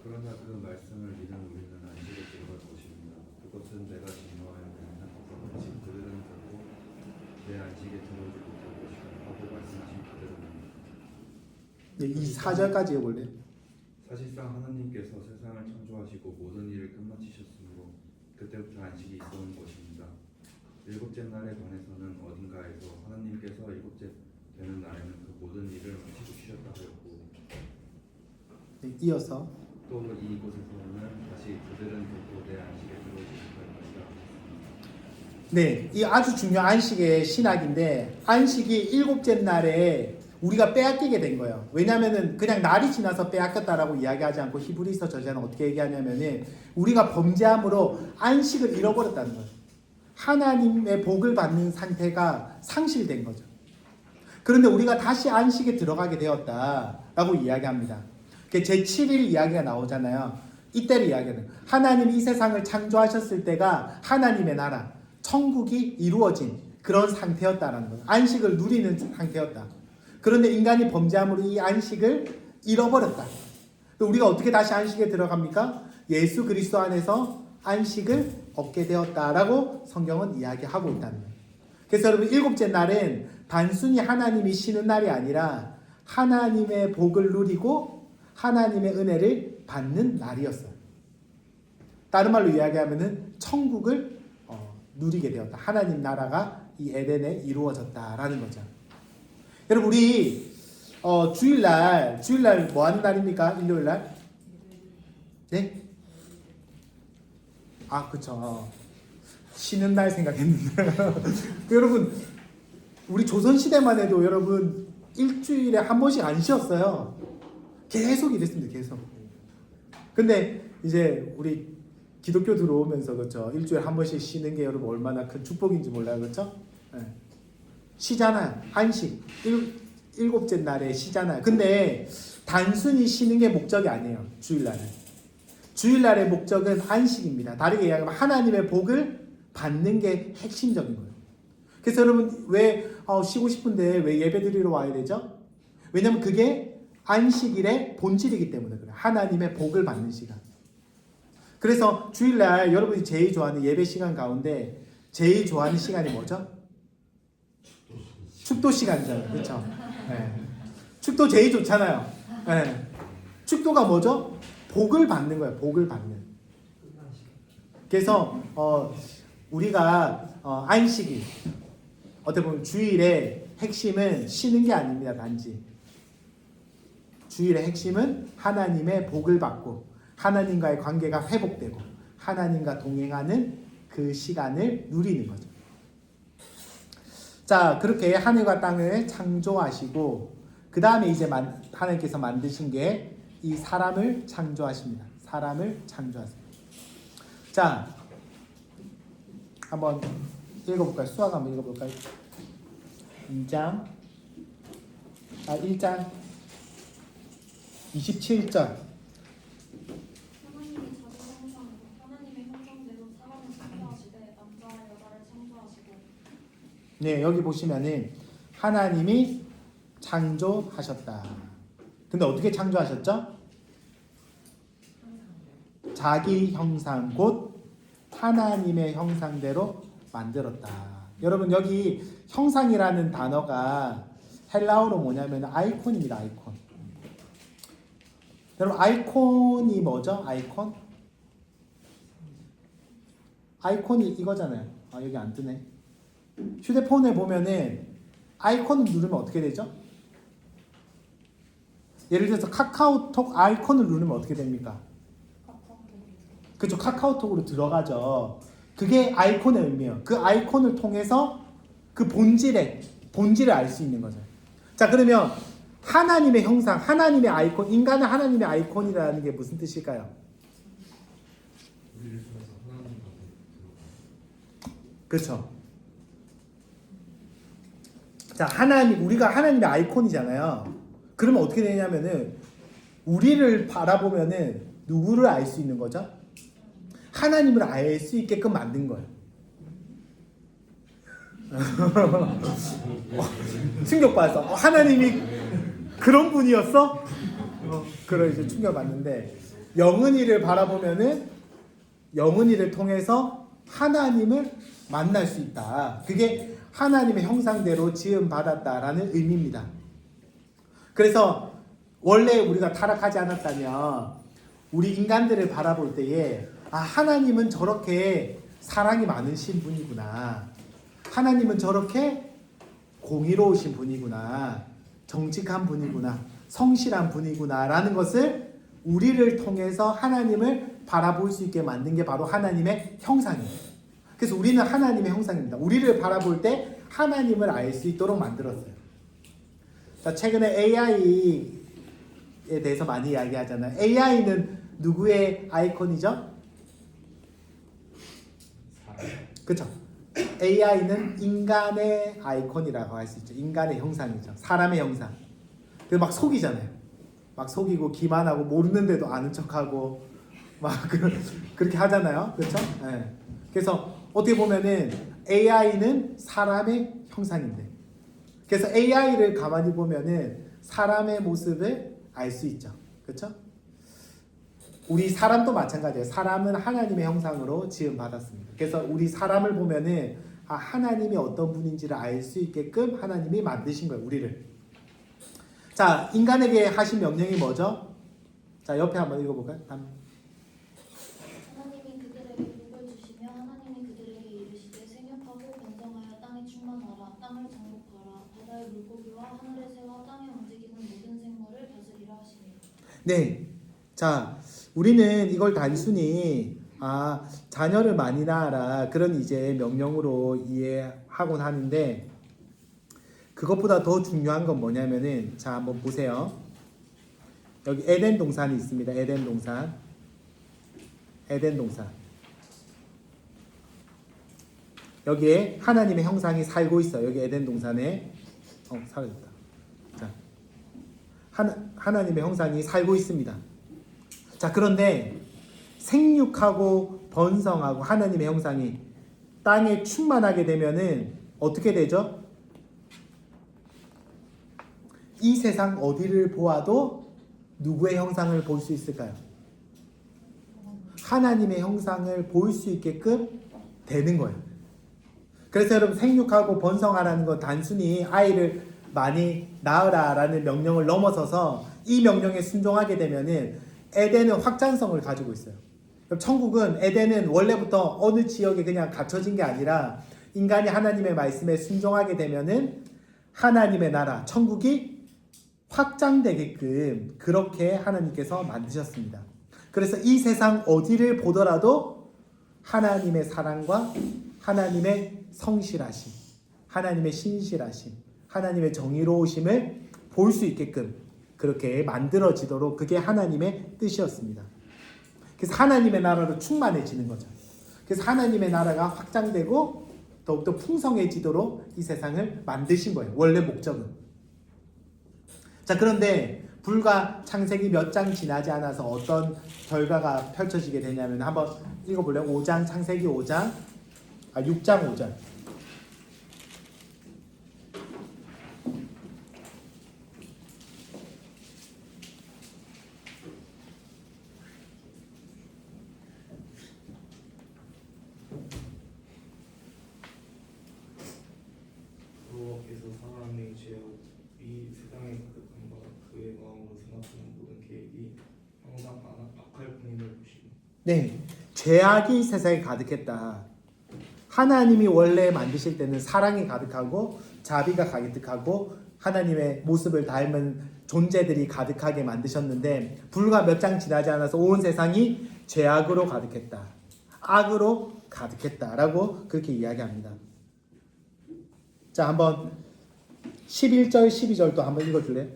E: 그러나 그 말씀을 믿는 우리는 안식에 들어갈 것입니다. 그것은 내가 진노하여 내는 것 그들은 결국 내 안식에 들어오지 못할 것이다 하고 말씀하신 그대로입니다.
A: 네, 이 4절까지 읽어볼래요?
E: 사실상 하나님께서 세상을 창조하시고 모든 일을 끝마치셨으므로 그때부터 안식이 있었는 것입니다. 일곱째 날에 관해서는 어딘가에서 하나님께서 일곱째 되는 날에는 그 모든 일을 마치고 쉬었다 하였고
A: 네, 이어서
E: 또 이곳에서는 다시 그들은 결코 내 안식에 들어오지 못할 것이다.
A: 네, 이 아주 중요한 안식의 신학인데 안식이 일곱째 날에 우리가 빼앗기게 된 거예요. 왜냐하면은 그냥 날이 지나서 빼앗겼다라고 이야기하지 않고 히브리서 저자는 어떻게 얘기하냐면은 우리가 범죄함으로 안식을 잃어버렸다는 거예요. 하나님의 복을 받는 상태가 상실된 거죠. 그런데 우리가 다시 안식에 들어가게 되었다라고 이야기합니다. 제7일 이야기가 나오잖아요. 이때를 이야기하는 거예요. 하나님이 이 세상을 창조하셨을 때가 하나님의 나라, 천국이 이루어진 그런 상태였다라는 거예요. 안식을 누리는 상태였다. 그런데 인간이 범죄함으로 이 안식을 잃어버렸다. 우리가 어떻게 다시 안식에 들어갑니까? 예수 그리스도 안에서 안식을 얻게 되었다라고 성경은 이야기하고 있다는 거예요. 그래서 여러분 일곱째 날은 단순히 하나님이 쉬는 날이 아니라 하나님의 복을 누리고 하나님의 은혜를 받는 날이었어요. 다른 말로 이야기하면은 천국을 누리게 되었다. 하나님 나라가 이 에덴에 이루어졌다라는 거죠. 여러분 우리 주일날 뭐 하는 날입니까? 일요일날? 네? 아 그쵸. 쉬는 날 생각했는데 여러분 우리 조선시대만 해도 여러분 일주일에 한 번씩 안 쉬었어요. 계속 일했습니다. 계속. 근데 이제 우리 기독교 들어오면서 그렇죠. 일주일에 한 번씩 쉬는 게 여러분 얼마나 큰 축복인지 몰라요. 그렇죠? 네. 쉬잖아요. 안식. 일곱째 날에 쉬잖아요. 근데 단순히 쉬는 게 목적이 아니에요. 주일날은. 주일날의 목적은 안식입니다. 다르게 이야기하면 하나님의 복을 받는 게 핵심적인 거예요. 그래서 여러분 왜 쉬고 싶은데 왜 예배 드리러 와야 되죠? 왜냐면 그게 안식일의 본질이기 때문에 그래요. 하나님의 복을 받는 시간. 그래서 주일날 여러분이 제일 좋아하는 예배 시간 가운데 제일 좋아하는 시간이 뭐죠? 축도 시간이잖아요. 그렇죠? 네. 축도 제일 좋잖아요. 네. 축도가 뭐죠? 복을 받는 거예요. 복을 받는. 그래서 우리가 안식일 어떻게 보면 주일의 핵심은 쉬는 게 아닙니다. 단지 주일의 핵심은 하나님의 복을 받고 하나님과의 관계가 회복되고 하나님과 동행하는 그 시간을 누리는 거죠. 자, 그렇게 하늘과 땅을 창조하시고 그 다음에 이제 하나님께서 만드신 게 이 사람을 창조하십니다. 사람을 창조하십니다. 자, 한번 읽어볼까요? 수학 한번 읽어볼까요? 1장 27절.
F: 하나님이 자기 형상으로 하나님의 형상대로 사람을 창조하시되 남자와 여자를 창조하시고.
A: 네, 여기 보시면은 하나님이 창조하셨다. 근데 어떻게 창조하셨죠? 자기 형상 곧 하나님의 형상대로 만들었다. 여러분 여기 형상이라는 단어가 헬라어로 뭐냐면 아이콘입니다. 아이콘. 여러분 아이콘이 뭐죠? 아이콘? 아이콘이 이거잖아요. 여기 안 뜨네. 휴대폰에 보면은 아이콘을 누르면 어떻게 되죠? 예를 들어서 카카오톡 아이콘을 누르면 어떻게 됩니까? 그렇죠. 카카오톡으로 들어가죠. 그게 아이콘의 의미예요. 그 아이콘을 통해서 그 본질을 알 수 있는 거죠. 자, 그러면 하나님의 형상, 하나님의 아이콘, 인간은 하나님의 아이콘이라는 게 무슨 뜻일까요?
D: 우리를 통해서 하나님과
A: 그렇죠. 자, 우리가 하나님의 아이콘이잖아요. 그러면 어떻게 되냐면은 우리를 바라보면은 누구를 알 수 있는 거죠? 하나님을 알 수 있게끔 만든 거예요. 충격받았어. 하나님이 그런 분이었어? 그런 이제 충격받는데 영은이를 바라보면은 영은이를 통해서 하나님을 만날 수 있다. 그게 하나님의 형상대로 지음 받았다라는 의미입니다. 그래서 원래 우리가 타락하지 않았다면 우리 인간들을 바라볼 때에 하나님은 저렇게 사랑이 많으신 분이구나. 하나님은 저렇게 공의로우신 분이구나. 정직한 분이구나. 성실한 분이구나. 라는 것을 우리를 통해서 하나님을 바라볼 수 있게 만든 게 바로 하나님의 형상이에요. 그래서 우리는 하나님의 형상입니다. 우리를 바라볼 때 하나님을 알 수 있도록 만들었어요. 자, 최근에 AI에 대해서 많이 이야기하잖아요. AI는 누구의 아이콘이죠? 그렇죠. AI는 인간의 아이콘이라고 할 수 있죠. 인간의 형상이죠. 사람의 형상. 그래서 막 속이잖아요. 막 속이고 기만하고 모르는데도 아는 척하고 막 그렇게 하잖아요. 그렇죠? 네. 그래서 어떻게 보면은 AI는 사람의 형상인데, 그래서 AI를 가만히 보면은 사람의 모습을 알 수 있죠. 그렇죠? 우리 사람도 마찬가지예요. 사람은 하나님의 형상으로 지음 받았습니다. 그래서 우리 사람을 보면은 하나님이 어떤 분인지를 알 수 있게끔 하나님이 만드신 거예요. 우리를. 자, 인간에게 하신 명령이 뭐죠? 자, 옆에 한번 읽어볼까요?
F: 하나님이 그들에게 복을 주시며 하나님이 그들에게 이르시되 생육하고 번성하여 땅에 충만하라. 땅을 정복하라. 바다의 물고기와 하늘의 새와 땅에 움직이는 모든 생물을 다스리라 하시니.
A: 네. 자, 우리는 이걸 단순히 자녀를 많이 낳아라 그런 이제 명령으로 이해하곤 하는데, 그것보다 더 중요한 건 뭐냐면은, 자, 한번 보세요. 여기 에덴 동산이 있습니다. 에덴 동산. 여기에 하나님의 형상이 살고 있어요. 여기 에덴 동산에 사라졌다. 자, 하나님의 형상이 살고 있습니다. 자, 그런데 생육하고 번성하고 하나님의 형상이 땅에 충만하게 되면은 어떻게 되죠? 이 세상 어디를 보아도 누구의 형상을 볼 수 있을까요? 하나님의 형상을 볼 수 있게끔 되는 거예요. 그래서 여러분 생육하고 번성하라는 건 단순히 아이를 많이 낳으라라는 명령을 넘어서서 이 명령에 순종하게 되면은 에덴은 확장성을 가지고 있어요. 천국은 에덴은 원래부터 어느 지역에 그냥 갇혀진 게 아니라 인간이 하나님의 말씀에 순종하게 되면은 하나님의 나라 천국이 확장되게끔 그렇게 하나님께서 만드셨습니다. 그래서 이 세상 어디를 보더라도 하나님의 사랑과 하나님의 성실하심, 하나님의 신실하심, 하나님의 정의로우심을 볼 수 있게끔 그렇게 만들어지도록 그게 하나님의 뜻이었습니다. 그래서 하나님의 나라로 충만해지는 거죠. 그래서 하나님의 나라가 확장되고 더욱더 풍성해지도록 이 세상을 만드신 거예요. 원래 목적은. 자, 그런데 불과 창세기 몇 장 지나지 않아서 어떤 결과가 펼쳐지게 되냐면 한번 읽어볼래요? 5장, 창세기 5장, 6장 5절.
G: 여호와께서 사람의 죄와 이 세상에 가득한 바 그의 마음으로 생각하는 모든 계획이 항상 악할 뿐임을 보시고.
A: 네, 죄악이 세상에 가득했다. 하나님이 원래 만드실 때는 사랑이 가득하고 자비가 가득하고 하나님의 모습을 닮은 존재들이 가득하게 만드셨는데 불과 몇 장 지나지 않아서 온 세상이 죄악으로 가득했다. 악으로 가득했다라고 그렇게 이야기합니다. 자, 한번 11절, 12절도 한번 읽어줄래요?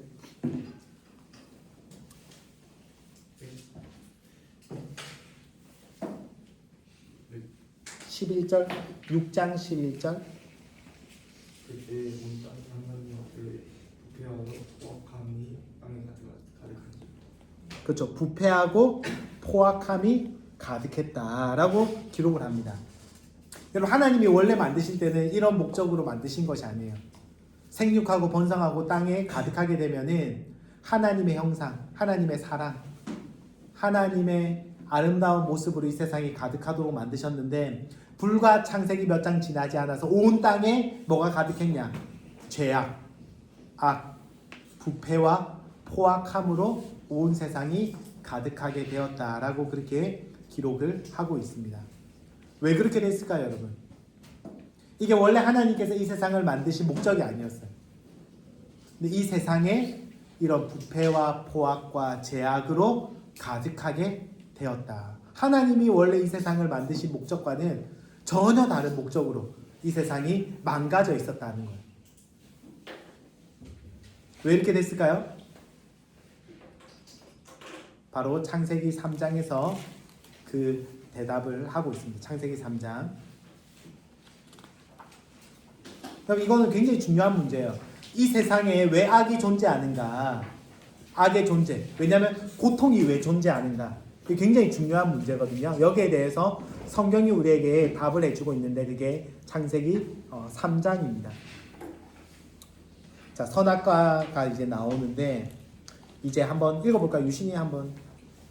A: 11절, 6장 11절.
G: 그때 온 땅이 하나님 앞에 부패하여 포악함이 땅에 가득한지.
A: 그렇죠. 부패하고 포악함이 가득했다라고 기록을 합니다. 여러분, 하나님이 원래 만드실 때는 이런 목적으로 만드신 것이 아니에요. 생육하고 번성하고 땅에 가득하게 되면은 하나님의 형상, 하나님의 사랑, 하나님의 아름다운 모습으로 이 세상이 가득하도록 만드셨는데 불과 창세기 몇 장 지나지 않아서 온 땅에 뭐가 가득했냐? 죄악, 악, 부패와 포악함으로 온 세상이 가득하게 되었다라고 그렇게 기록을 하고 있습니다. 왜 그렇게 됐을까요, 여러분? 이게 원래 하나님께서 이 세상을 만드신 목적이 아니었어요. 근데 이 세상에 이런 부패와 포악과 죄악으로 가득하게 되었다. 하나님이 원래 이 세상을 만드신 목적과는 전혀 다른 목적으로 이 세상이 망가져 있었다는 거예요. 왜 이렇게 됐을까요? 바로 창세기 3장에서 그 대답을 하고 있습니다. 창세기 3장. 그럼 이거는 굉장히 중요한 문제예요. 이 세상에 왜 악이 존재하는가? 악의 존재. 왜냐하면 고통이 왜 존재하는가? 그게 굉장히 중요한 문제거든요. 여기에 대해서 성경이 우리에게 답을 해주고 있는데 그게 창세기 3장입니다. 자, 선악과가 이제 나오는데 이제 한번 읽어볼까요? 유신이 한번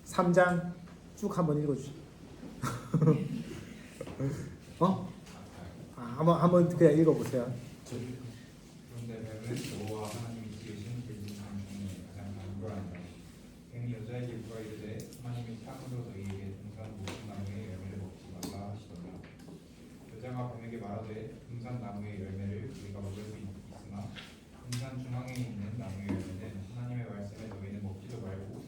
A: 3장 쭉 한번 읽어주시죠. 한번 그냥 읽어보세요.
H: 그런데 뱀은 여호와 하나님이 지으신 들리는 중에 가장 강도하니라. 뱀이 여자에게 물어 이르되 하나님이 땅으로 너희에게 등산 모든 나무의 열매를 먹지 말라 하시더라. 여자가 뱀에게 말하되 등산 나무의 열매를 우리가 먹을 수 있으나 등산 중앙에 있는 나무의 열매는 하나님의 말씀에 너희는 먹지도 말고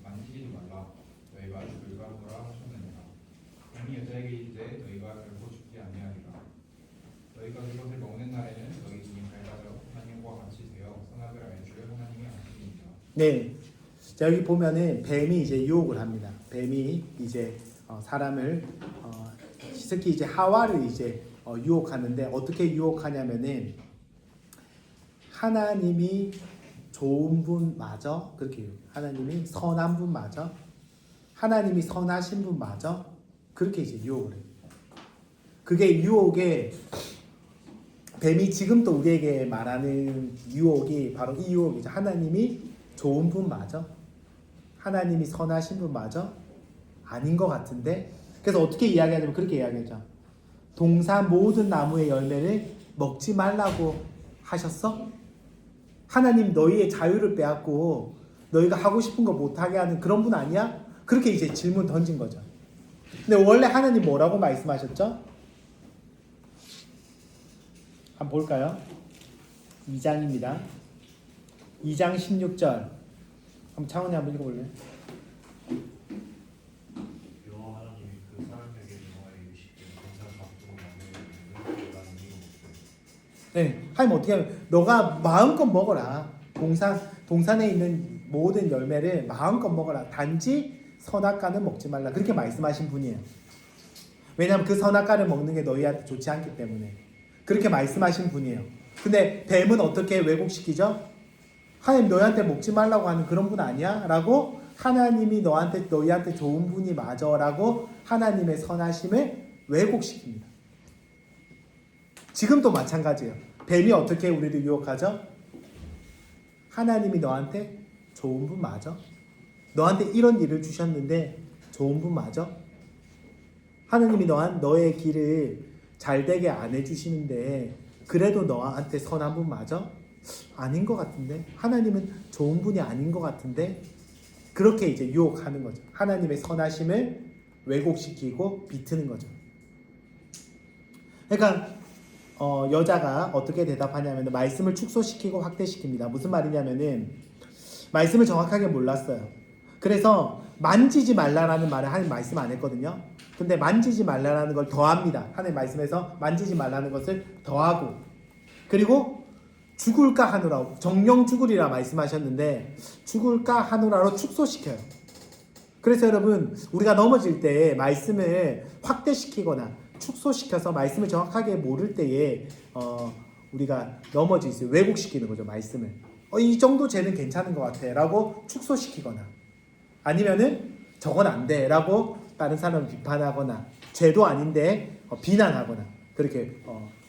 H: 만지지도 말라. 너희가 죽을까 하노라 하셨느니라. 뱀이 여자에게 이르되 너희가 결코 죽지 아니하리라. 너희가 그것을 먹는 날에는 너희 눈이 밝아져 하나님과 같이 되어 선악을 알 줄 하나님이 아시니라.
A: 네. 자, 여기 보면은 뱀이 이제 유혹을 합니다. 뱀이 이제 사람을 특히 이제 하와를 이제 유혹하는데 어떻게 유혹하냐면은 하나님이 좋은 분마저 그렇게 하나님이 선한 분마저 하나님이 선하신 분마저 그렇게 이제 유혹을 해요. 그게 유혹의 뱀이 지금도 우리에게 말하는 유혹이 바로 이 유혹이죠. 하나님이 좋은 분 맞아? 하나님이 선하신 분 맞아? 아닌 것 같은데? 그래서 어떻게 이야기하냐면 그렇게 이야기하죠. 동산 모든 나무의 열매를 먹지 말라고 하셨어? 하나님 너희의 자유를 빼앗고 너희가 하고 싶은 거 못하게 하는 그런 분 아니야? 그렇게 이제 질문 던진 거죠. 근데 원래 하나님 뭐라고 말씀하셨죠? 한번 볼까요? 2장입니다. 2장 16절. 한번 창원이 한번 읽어볼래요?
C: 여호와 하나님이 그 사람에게 명하여 이르시되 동산 각종 나무의 열매를 내가 너희로 먹되
A: 네, 하나님 어떻게 하면 너가 마음껏 먹어라. 동산에 있는 모든 열매를 마음껏 먹어라. 단지 선악과는 먹지 말라. 그렇게 말씀하신 분이에요. 왜냐하면 그 선악과를 먹는 게 너희한테 좋지 않기 때문에 그렇게 말씀하신 분이에요. 근데 뱀은 어떻게 왜곡시키죠? 하나님 너희한테 먹지 말라고 하는 그런 분 아니야? 라고 하나님이 너희한테 좋은 분이 맞아 라고 하나님의 선하심을 왜곡시킵니다. 지금도 마찬가지예요. 뱀이 어떻게 우리를 유혹하죠? 하나님이 너한테 좋은 분 맞아? 너한테 이런 일을 주셨는데 좋은 분 맞아? 하나님이 너의 길을 잘 되게 안 해주시는데 그래도 너한테 선한 분 맞아? 아닌 것 같은데? 하나님은 좋은 분이 아닌 것 같은데? 그렇게 이제 유혹하는 거죠. 하나님의 선하심을 왜곡시키고 비트는 거죠. 그러니까 여자가 어떻게 대답하냐면 말씀을 축소시키고 확대시킵니다. 무슨 말이냐면은 말씀을 정확하게 몰랐어요. 그래서 만지지 말라라는 말을 하나님 말씀 안 했거든요. 근데 만지지 말라라는 걸 더합니다. 하나님 말씀에서 만지지 말라는 것을 더하고 그리고 죽을까 하노라 정령 죽으리라 말씀하셨는데 죽을까 하노라로 축소시켜요. 그래서 여러분 우리가 넘어질 때 말씀을 확대시키거나 축소시켜서 말씀을 정확하게 모를 때에 우리가 넘어질 수 있어요. 왜곡시키는 거죠. 말씀을 이 정도 죄는 괜찮은 것 같아 라고 축소시키거나 아니면은 저건 안 돼 라고 다른 사람을 비판하거나 죄도 아닌데 비난하거나 그렇게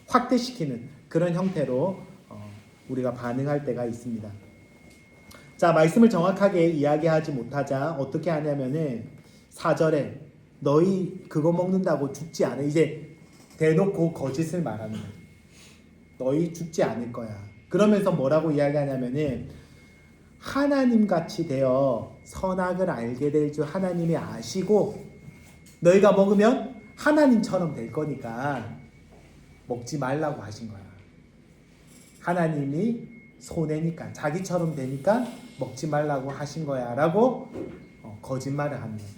A: 확대시키는 그런 형태로 우리가 반응할 때가 있습니다. 자, 말씀을 정확하게 이야기하지 못하자 어떻게 하냐면은 4절에 너희 그거 먹는다고 죽지 않아. 이제 대놓고 거짓을 말하는 거예요. 너희 죽지 않을 거야. 그러면서 뭐라고 이야기하냐면은 하나님같이 되어 선악을 알게 될 줄 하나님이 아시고 너희가 먹으면 하나님처럼 될 거니까 먹지 말라고 하신 거야. 하나님이 손해니까 자기처럼 되니까 먹지 말라고 하신 거야 라고 거짓말을 하는 거예요.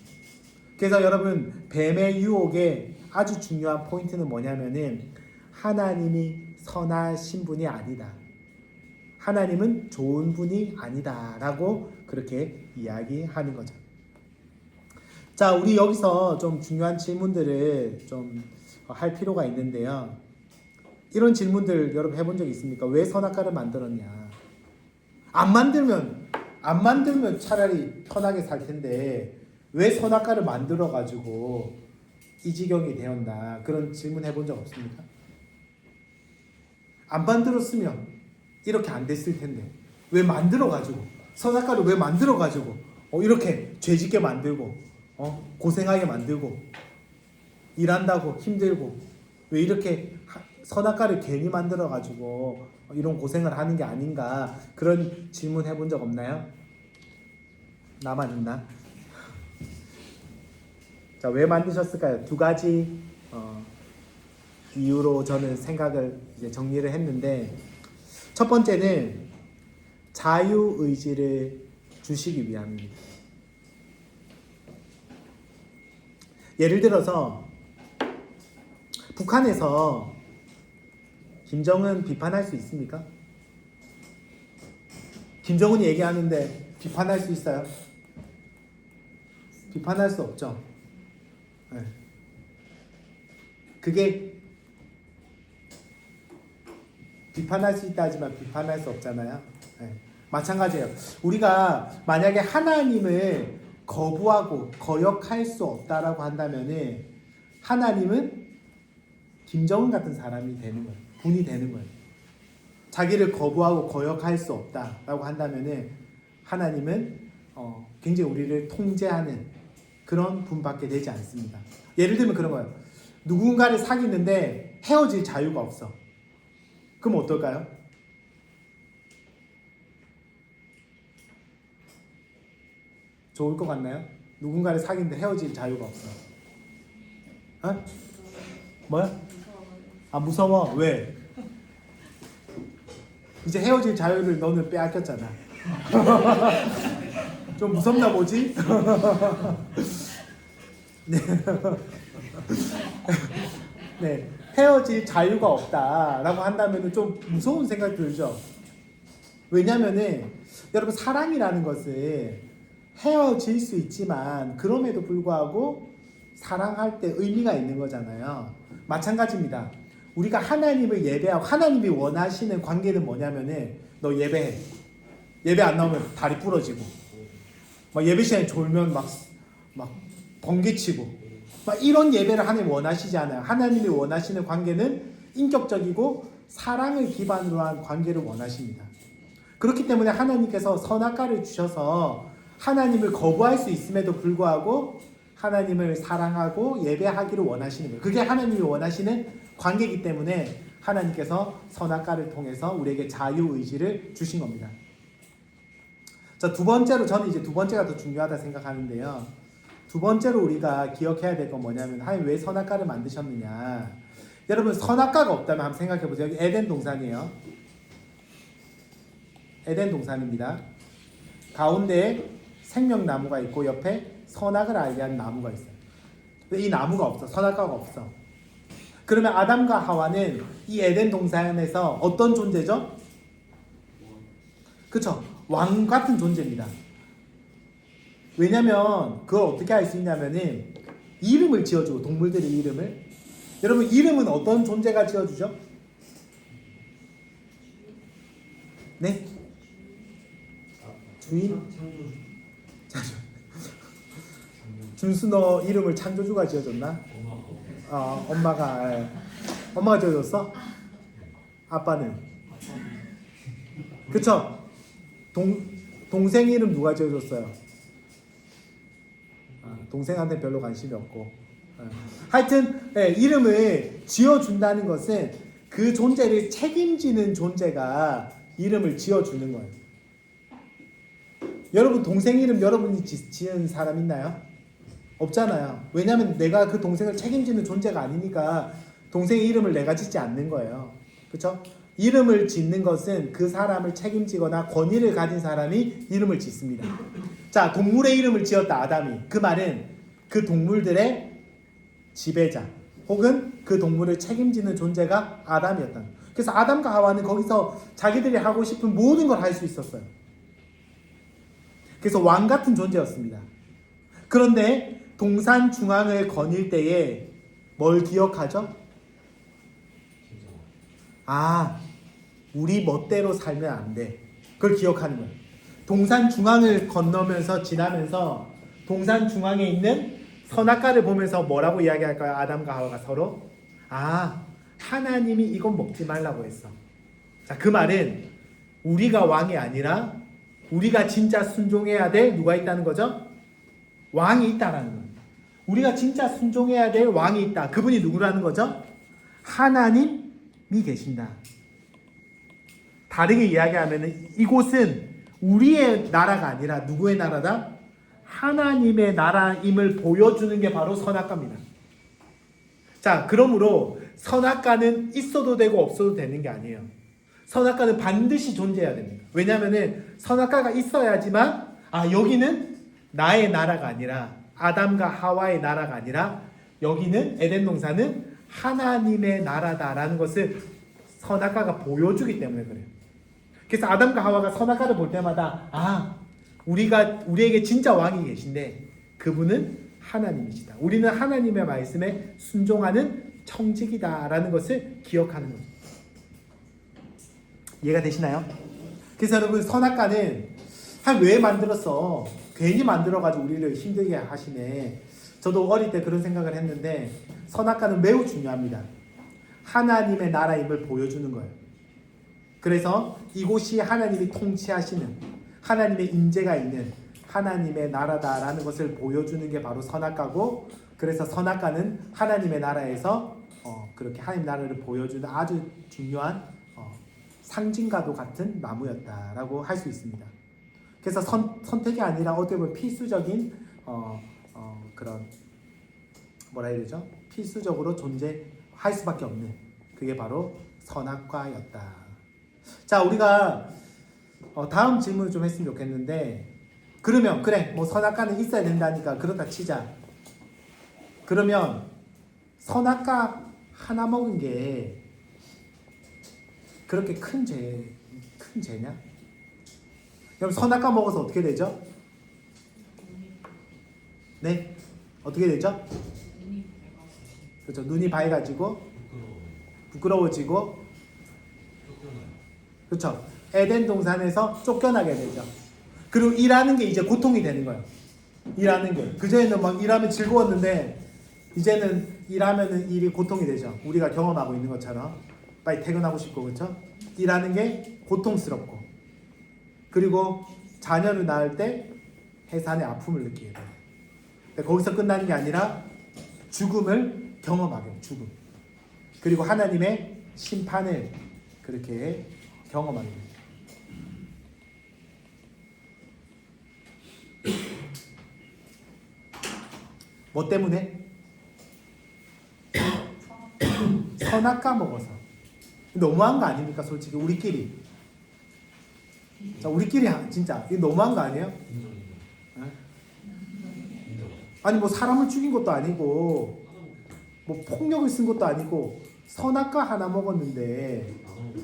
A: 그래서 여러분 뱀의 유혹의 아주 중요한 포인트는 뭐냐면은 하나님이 선하신 분이 아니다. 하나님은 좋은 분이 아니다 라고 그렇게 이야기하는 거죠. 자, 우리 여기서 좀 중요한 질문들을 좀 할 필요가 있는데요. 이런 질문들 여러분 해본 적 있습니까? 왜 선악과를 만들었냐? 안 만들면 차라리 편하게 살 텐데 왜 선악과를 만들어 가지고 이 지경이 되었나? 그런 질문 해본 적 없습니까? 안 만들었으면 이렇게 안 됐을 텐데 왜 만들어 가지고 선악과를 왜 만들어 가지고 이렇게 죄짓게 만들고 고생하게 만들고 일한다고 힘들고 왜 이렇게 선악과를 괜히 만들어 가지고 이런 고생을 하는 게 아닌가 그런 질문 해본 적 없나요? 나만 있나? 자, 왜 만드셨을까요? 두 가지 이유로 저는 생각을 이제 정리를 했는데 첫 번째는 자유의지를 주시기 위함입니다. 예를 들어서 북한에서 김정은 비판할 수 있습니까? 김정은이 얘기하는데 비판할 수 있어요? 비판할 수 없죠. 네. 그게 비판할 수 있다 하지만 비판할 수 없잖아요. 네. 마찬가지예요. 우리가 만약에 하나님을 거부하고 거역할 수 없다라고 한다면은 하나님은 김정은 같은 사람이 되는 거예요. 분이 되는 거예요. 자기를 거부하고 거역할 수 없다라고 한다면은 하나님은 굉장히 우리를 통제하는 그런 분밖에 되지 않습니다. 예를 들면 그런 거예요. 누군가를 사귀는데 헤어질 자유가 없어. 그럼 어떨까요? 좋을 것 같나요? 누군가를 사귀는데 헤어질 자유가 없어. 어? 뭐야? 아, 무서워. 왜? 이제 헤어질 자유를 너는 빼앗겼잖아. 좀 무섭나 보지? 네. 네. 헤어질 자유가 없다라고 한다면 좀 무서운 생각이 들죠. 왜냐면은 여러분, 사랑이라는 것은 헤어질 수 있지만 그럼에도 불구하고 사랑할 때 의미가 있는 거잖아요. 마찬가지입니다. 우리가 하나님을 예배하고 하나님이 원하시는 관계는 뭐냐면은 너 예배해. 예배 안 나오면 다리 부러지고 막 예배 시간에 졸면 막 번개치고 막 이런 예배를 하나님 원하시지 않아요. 하나님이 원하시는 관계는 인격적이고 사랑을 기반으로 한 관계를 원하십니다. 그렇기 때문에 하나님께서 선악과를 주셔서 하나님을 거부할 수 있음에도 불구하고 하나님을 사랑하고 예배하기를 원하시는 거예요. 그게 하나님이 원하시는 관계이기 때문에 하나님께서 선악과를 통해서 우리에게 자유의지를 주신 겁니다. 자, 두 번째로, 저는 이제 두 번째가 더 중요하다 생각하는데요. 두 번째로 우리가 기억해야 될 건 뭐냐면, 하나님 왜 선악과를 만드셨느냐. 여러분, 선악과가 없다면 한번 생각해 보세요. 여기 에덴 동산이에요. 에덴 동산입니다. 가운데 생명나무가 있고 옆에 선악을 알게 하는 나무가 있어요. 근데 이 나무가 없어. 선악과가 없어. 그러면 아담과 하와는 이 에덴 동산에서 어떤 존재죠? 그쵸? 왕 같은 존재입니다. 왜냐면 그걸 어떻게 알 수 있냐면은 이름을 지어주고, 동물들의 이름을. 여러분, 이름은 어떤 존재가 지어주죠? 네? 주인? 준수, 너 이름을 창조주가 지어줬나? 엄마가 지어줬어? 아빠는? 그쵸? 동생 이름 누가 지어줬어요? 동생한테 별로 관심이 없고. 하여튼 이름을 지어준다는 것은 그 존재를 책임지는 존재가 이름을 지어주는 거예요. 여러분, 동생 이름 여러분이 지은 사람 있나요? 없잖아요. 왜냐하면 내가 그 동생을 책임지는 존재가 아니니까 동생의 이름을 내가 짓지 않는 거예요. 그렇죠? 이름을 짓는 것은 그 사람을 책임지거나 권위를 가진 사람이 이름을 짓습니다. 자, 동물의 이름을 지었다, 아담이. 그 말은 그 동물들의 지배자 혹은 그 동물을 책임지는 존재가 아담이었다. 그래서 아담과 하와는 거기서 자기들이 하고 싶은 모든 걸 할 수 있었어요. 그래서 왕 같은 존재였습니다. 그런데 동산 중앙을 거닐 때에 뭘 기억하죠? 우리 멋대로 살면 안 돼. 그걸 기억하는 거예요. 동산 중앙을 건너면서 지나면서 동산 중앙에 있는 선악과를 보면서 뭐라고 이야기할까요? 아담과 하와가 서로 하나님이 이건 먹지 말라고 했어. 자, 그 말은 우리가 왕이 아니라 우리가 진짜 순종해야 될 누가 있다는 거죠? 왕이 있다라는 거예요. 우리가 진짜 순종해야 될 왕이 있다. 그분이 누구라는 거죠? 하나님이 계신다. 다르게 이야기하면 이곳은 우리의 나라가 아니라 누구의 나라다? 하나님의 나라임을 보여주는 게 바로 선악과입니다. 자, 그러므로 선악과는 있어도 되고 없어도 되는 게 아니에요. 선악과는 반드시 존재해야 됩니다. 왜냐하면 선악과가 있어야지만 여기는 나의 나라가 아니라 아담과 하와의 나라가 아니라 여기는 에덴 동산은 하나님의 나라다라는 것을 선악과가 보여주기 때문에 그래요. 그래서 아담과 하와가 선악과를 볼 때마다 우리에게 진짜 왕이 계신데 그분은 하나님이시다. 우리는 하나님의 말씀에 순종하는 청직이다라는 것을 기억하는 거죠. 이해가 되시나요? 그래서 여러분, 선악과는 왜 만들었어? 괜히 만들어가지고 우리를 힘들게 하시네. 저도 어릴 때 그런 생각을 했는데 선악과는 매우 중요합니다. 하나님의 나라임을 보여주는 거예요. 그래서 이곳이 하나님이 통치하시는 하나님의 임재가 있는 하나님의 나라다라는 것을 보여주는 게 바로 선악과고, 그래서 선악과는 하나님의 나라에서 그렇게 하나님 나라를 보여주는 아주 중요한 상징과도 같은 나무였다라고 할 수 있습니다. 그래서 선택이 아니라 어떻게 보면 필수적인 그런 뭐라 해야 되죠? 필수적으로 존재할 수밖에 없는 그게 바로 선악과였다. 자, 우리가 다음 질문을 좀 했으면 좋겠는데, 그러면 그래 뭐 선악과는 있어야 된다니까 그렇다 치자. 그러면 선악과 하나 먹은 게 그렇게 큰 죄냐? 그럼 선악과 먹어서 어떻게 되죠? 네, 어떻게 되죠? 그렇죠. 눈이 밝아지고 부끄러워지고, 그렇죠. 에덴 동산에서 쫓겨나게 되죠. 그리고 일하는 게 이제 고통이 되는 거예요. 일하는 게. 그전에는 막 일하면 즐거웠는데 이제는 일하면은 일이 고통이 되죠. 우리가 경험하고 있는 것처럼 빨리 퇴근하고 싶고, 그렇죠? 일하는 게 고통스럽고, 그리고 자녀를 낳을 때 해산의 아픔을 느끼게 돼요. 근데 거기서 끝나는 게 아니라 죽음을 경험하게 돼요. 죽음. 그리고 하나님의 심판을 그렇게 경험하게 돼요. 뭐 때문에? 선악과 먹어서. 너무한 거 아닙니까? 솔직히 우리끼리. 자, 우리끼리 진짜 이거 너무한 거 아니에요? 아니 뭐 사람을 죽인 것도 아니고 뭐 폭력을 쓴 것도 아니고 선악과 하나 먹었는데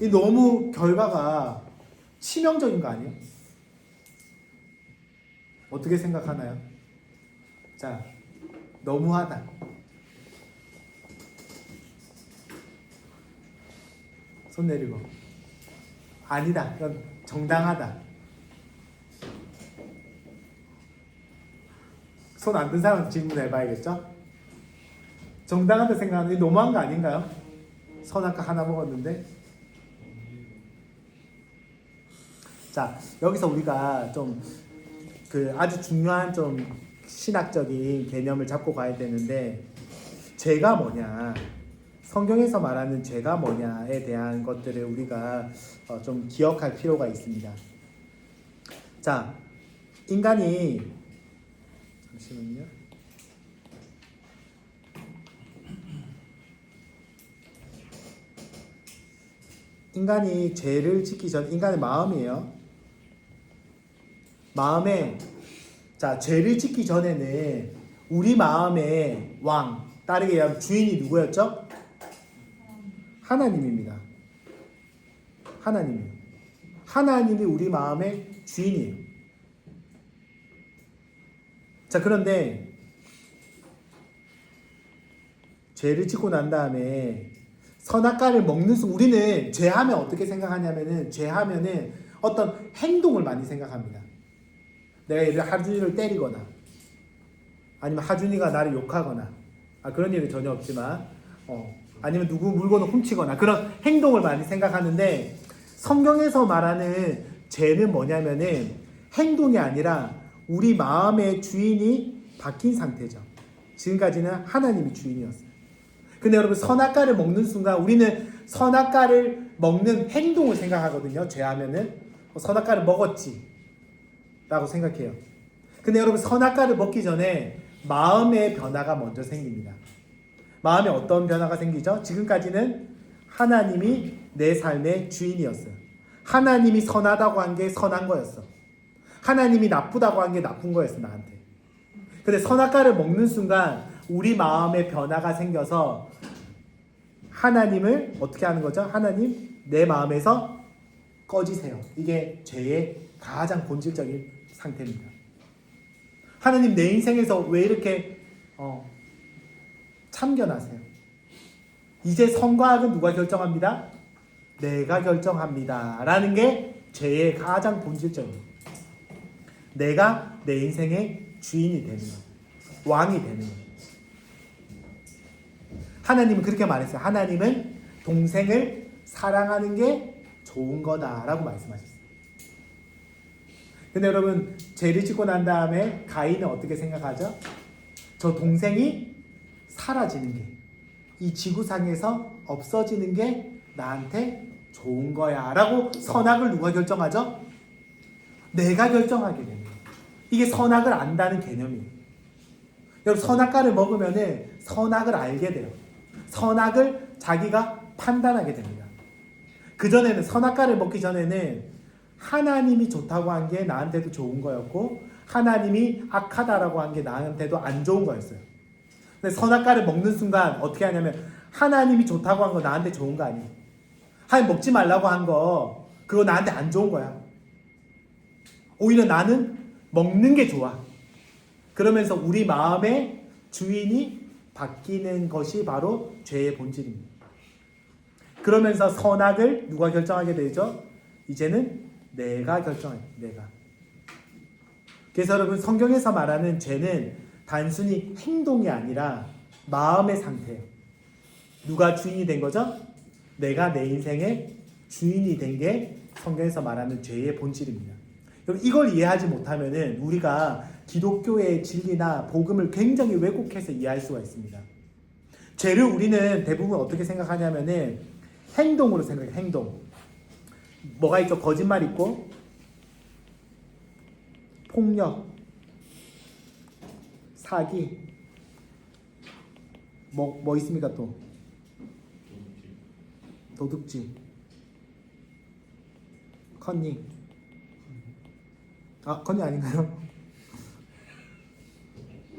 A: 이 너무 결과가 치명적인 거 아니에요? 어떻게 생각하나요? 자, 너무하다. 손 내리고. 아니다. 이건 정당하다. 손 안 든 사람 질문해봐야겠죠? 정당하다 생각하는 게 너무한 거 아닌가요? 선악과 하나 먹었는데. 자, 여기서 우리가 좀 그 아주 중요한 좀 신학적인 개념을 잡고 가야 되는데, 죄가 뭐냐, 성경에서 말하는 죄가 뭐냐에 대한 것들을 우리가 좀 기억할 필요가 있습니다. 자, 인간이 잠시만요. 인간이 죄를 짓기 전 인간의 마음이에요. 마음에, 자, 죄를 짓기 전에는 우리 마음의 왕, 다르게 얘기하면 주인이 누구였죠? 하나님입니다. 하나님이에요. 하나님이 우리 마음의 주인이에요. 자, 그런데 죄를 짓고 난 다음에 선악과를 먹는 순간 우리는 죄하면 어떻게 생각하냐면은, 죄하면은 어떤 행동을 많이 생각합니다. 내가 예를 들어 하준이를 때리거나 아니면 하준이가 나를 욕하거나, 그런 일은 전혀 없지만 아니면 누구 물건을 훔치거나 그런 행동을 많이 생각하는데, 성경에서 말하는 죄는 뭐냐면은 행동이 아니라 우리 마음의 주인이 바뀐 상태죠. 지금까지는 하나님이 주인이었어요. 근데 여러분, 선악과를 먹는 순간 우리는 선악과를 먹는 행동을 생각하거든요. 죄하면은 선악과를 먹었지 라고 생각해요. 근데 여러분, 선악과를 먹기 전에 마음의 변화가 먼저 생깁니다. 마음에 어떤 변화가 생기죠? 지금까지는 하나님이 내 삶의 주인이었어요. 하나님이 선하다고 한 게 선한 거였어. 하나님이 나쁘다고 한 게 나쁜 거였어, 나한테. 근데 선악과를 먹는 순간 우리 마음에 변화가 생겨서 하나님을 어떻게 하는 거죠? 하나님, 내 마음에서 꺼지세요. 이게 죄의 가장 본질적인 상태입니다. 하나님, 내 인생에서 왜 이렇게 참견하세요? 이제 선과 악은 누가 결정합니다? 내가 결정합니다 라는 게 죄의 가장 본질적이에요. 내가 내 인생의 주인이 되는 거예요. 왕이 되는 거예요. 하나님은 그렇게 말했어요. 하나님은 동생을 사랑하는 게 좋은 거다라고 말씀하셨어요. 근데 여러분 죄를 짓고 난 다음에 가인은 어떻게 생각하죠? 저 동생이 사라지는 게, 이 지구상에서 없어지는 게 나한테 좋은 거야 라고 선악을 누가 결정하죠? 내가 결정하게 됩니다. 이게 선악을 안다는 개념이에요. 여러분 선악과를 먹으면 선악을 알게 돼요. 선악을 자기가 판단하게 됩니다. 그전에는, 선악과를 먹기 전에는 하나님이 좋다고 한 게 나한테도 좋은 거였고 하나님이 악하다라고 한 게 나한테도 안 좋은 거였어요. 근데 선악과를 먹는 순간 어떻게 하냐면 하나님이 좋다고 한 거 나한테 좋은 거 아니에요. 하나님 먹지 말라고 한 거 그거 나한테 안 좋은 거야. 오히려 나는 먹는 게 좋아. 그러면서 우리 마음의 주인이 바뀌는 것이 바로 죄의 본질입니다. 그러면서 선악을 누가 결정하게 되죠? 이제는 내가 결정해요. 내가. 그래서 여러분 성경에서 말하는 죄는 단순히 행동이 아니라 마음의 상태예요. 누가 주인이 된 거죠? 내가 내 인생의 주인이 된 게 성경에서 말하는 죄의 본질입니다. 여러분 이걸 이해하지 못하면은 우리가 기독교의 진리나 복음을 굉장히 왜곡해서 이해할 수가 있습니다. 죄를 우리는 대부분 어떻게 생각하냐면은 행동으로 생각해요. 행동. 뭐가 있죠? 거짓말 있고 폭력, 사기, 뭐 있습니까 또? 도둑질, 컨닝. 컨닝 아닌가요?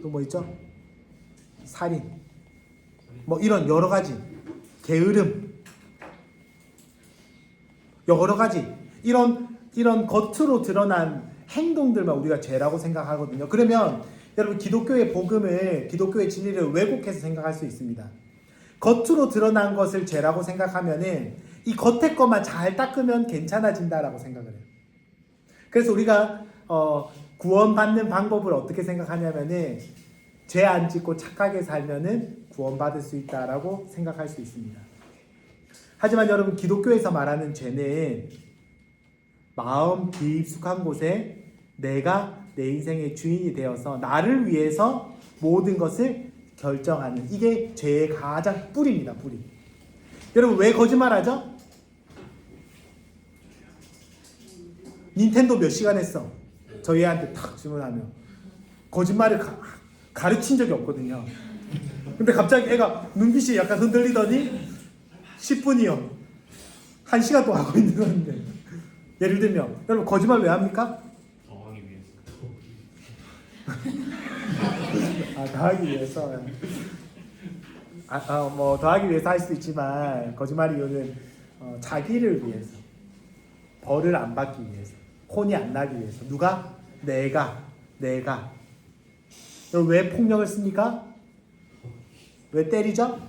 A: 또 뭐 있죠? 살인. 뭐 이런 여러 가지. 게으름. 여러 가지. 이런 겉으로 드러난 행동들만 우리가 죄라고 생각하거든요. 그러면 여러분 기독교의 복음을, 기독교의 진리를 왜곡해서 생각할 수 있습니다. 겉으로 드러난 것을 죄라고 생각하면은 이 겉에 것만 잘 닦으면 괜찮아진다라고 생각을 해요. 그래서 우리가 구원받는 방법을 어떻게 생각하냐면은 죄 안 짓고 착하게 살면은 구원받을 수 있다라고 생각할 수 있습니다. 하지만 여러분 기독교에서 말하는 죄는 마음 깊숙한 곳에 내가 내 인생의 주인이 되어서 나를 위해서 모든 것을 결정하는, 이게 죄의 가장 뿌리입니다. 뿌리. 여러분 왜 거짓말하죠? 닌텐도 몇 시간 했어? 저희 애한테 탁 질문하면 거짓말을 가르친 적이 없거든요. 근데 갑자기 애가 눈빛이 약간 흔들리더니 10분이요. 1시간 동안 하고 있는 건데. 예를 들면 여러분 거짓말 왜 합니까?
C: 더 하기 위해서.
A: 더하기 위해서. 뭐 더하기 위해서 할 수도 있지만 거짓말 이유는 자기를 위해서, 벌을 안 받기 위해서, 혼이 안 나기 위해서. 누가? 내가. 왜 폭력을 씁니까? 왜 때리죠?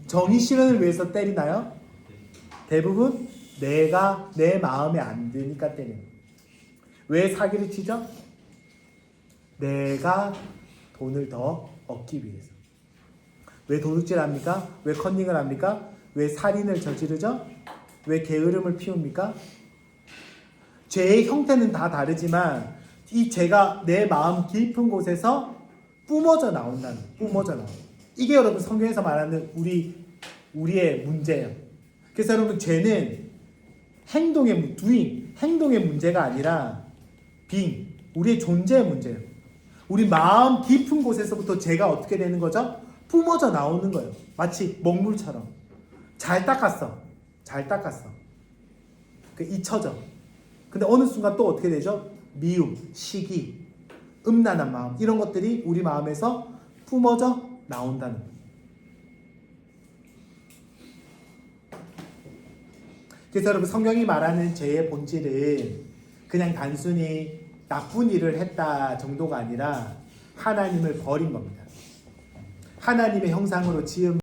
A: 정의 실현을 위해서 때리나요? 대부분 내가 내 마음에 안 드니까 때리는. 왜 사기를 치죠? 내가 돈을 더 얻기 위해서. 왜 도둑질 합니까? 왜 컨닝을 합니까? 왜 살인을 저지르죠? 왜 게으름을 피웁니까? 죄의 형태는 다 다르지만 이 죄가 내 마음 깊은 곳에서 뿜어져 나온다는, 이게 여러분 성경에서 말하는 우리의 문제예요. 그래서 여러분 죄는 행동의 문제가 아니라 우리의 존재의 문제예요. 우리 마음 깊은 곳에서부터 죄가 어떻게 되는 거죠? 뿜어져 나오는 거예요. 마치 먹물처럼. 잘 닦았어. 잊혀져. 근데 어느 순간 또 어떻게 되죠? 미움, 시기, 음란한 마음, 이런 것들이 우리 마음에서 뿜어져 나온다는 거예요. 그래서 여러분 성경이 말하는 죄의 본질은 그냥 단순히 나쁜 일을 했다 정도가 아니라 하나님을 버린 겁니다. 하나님의 형상으로 지은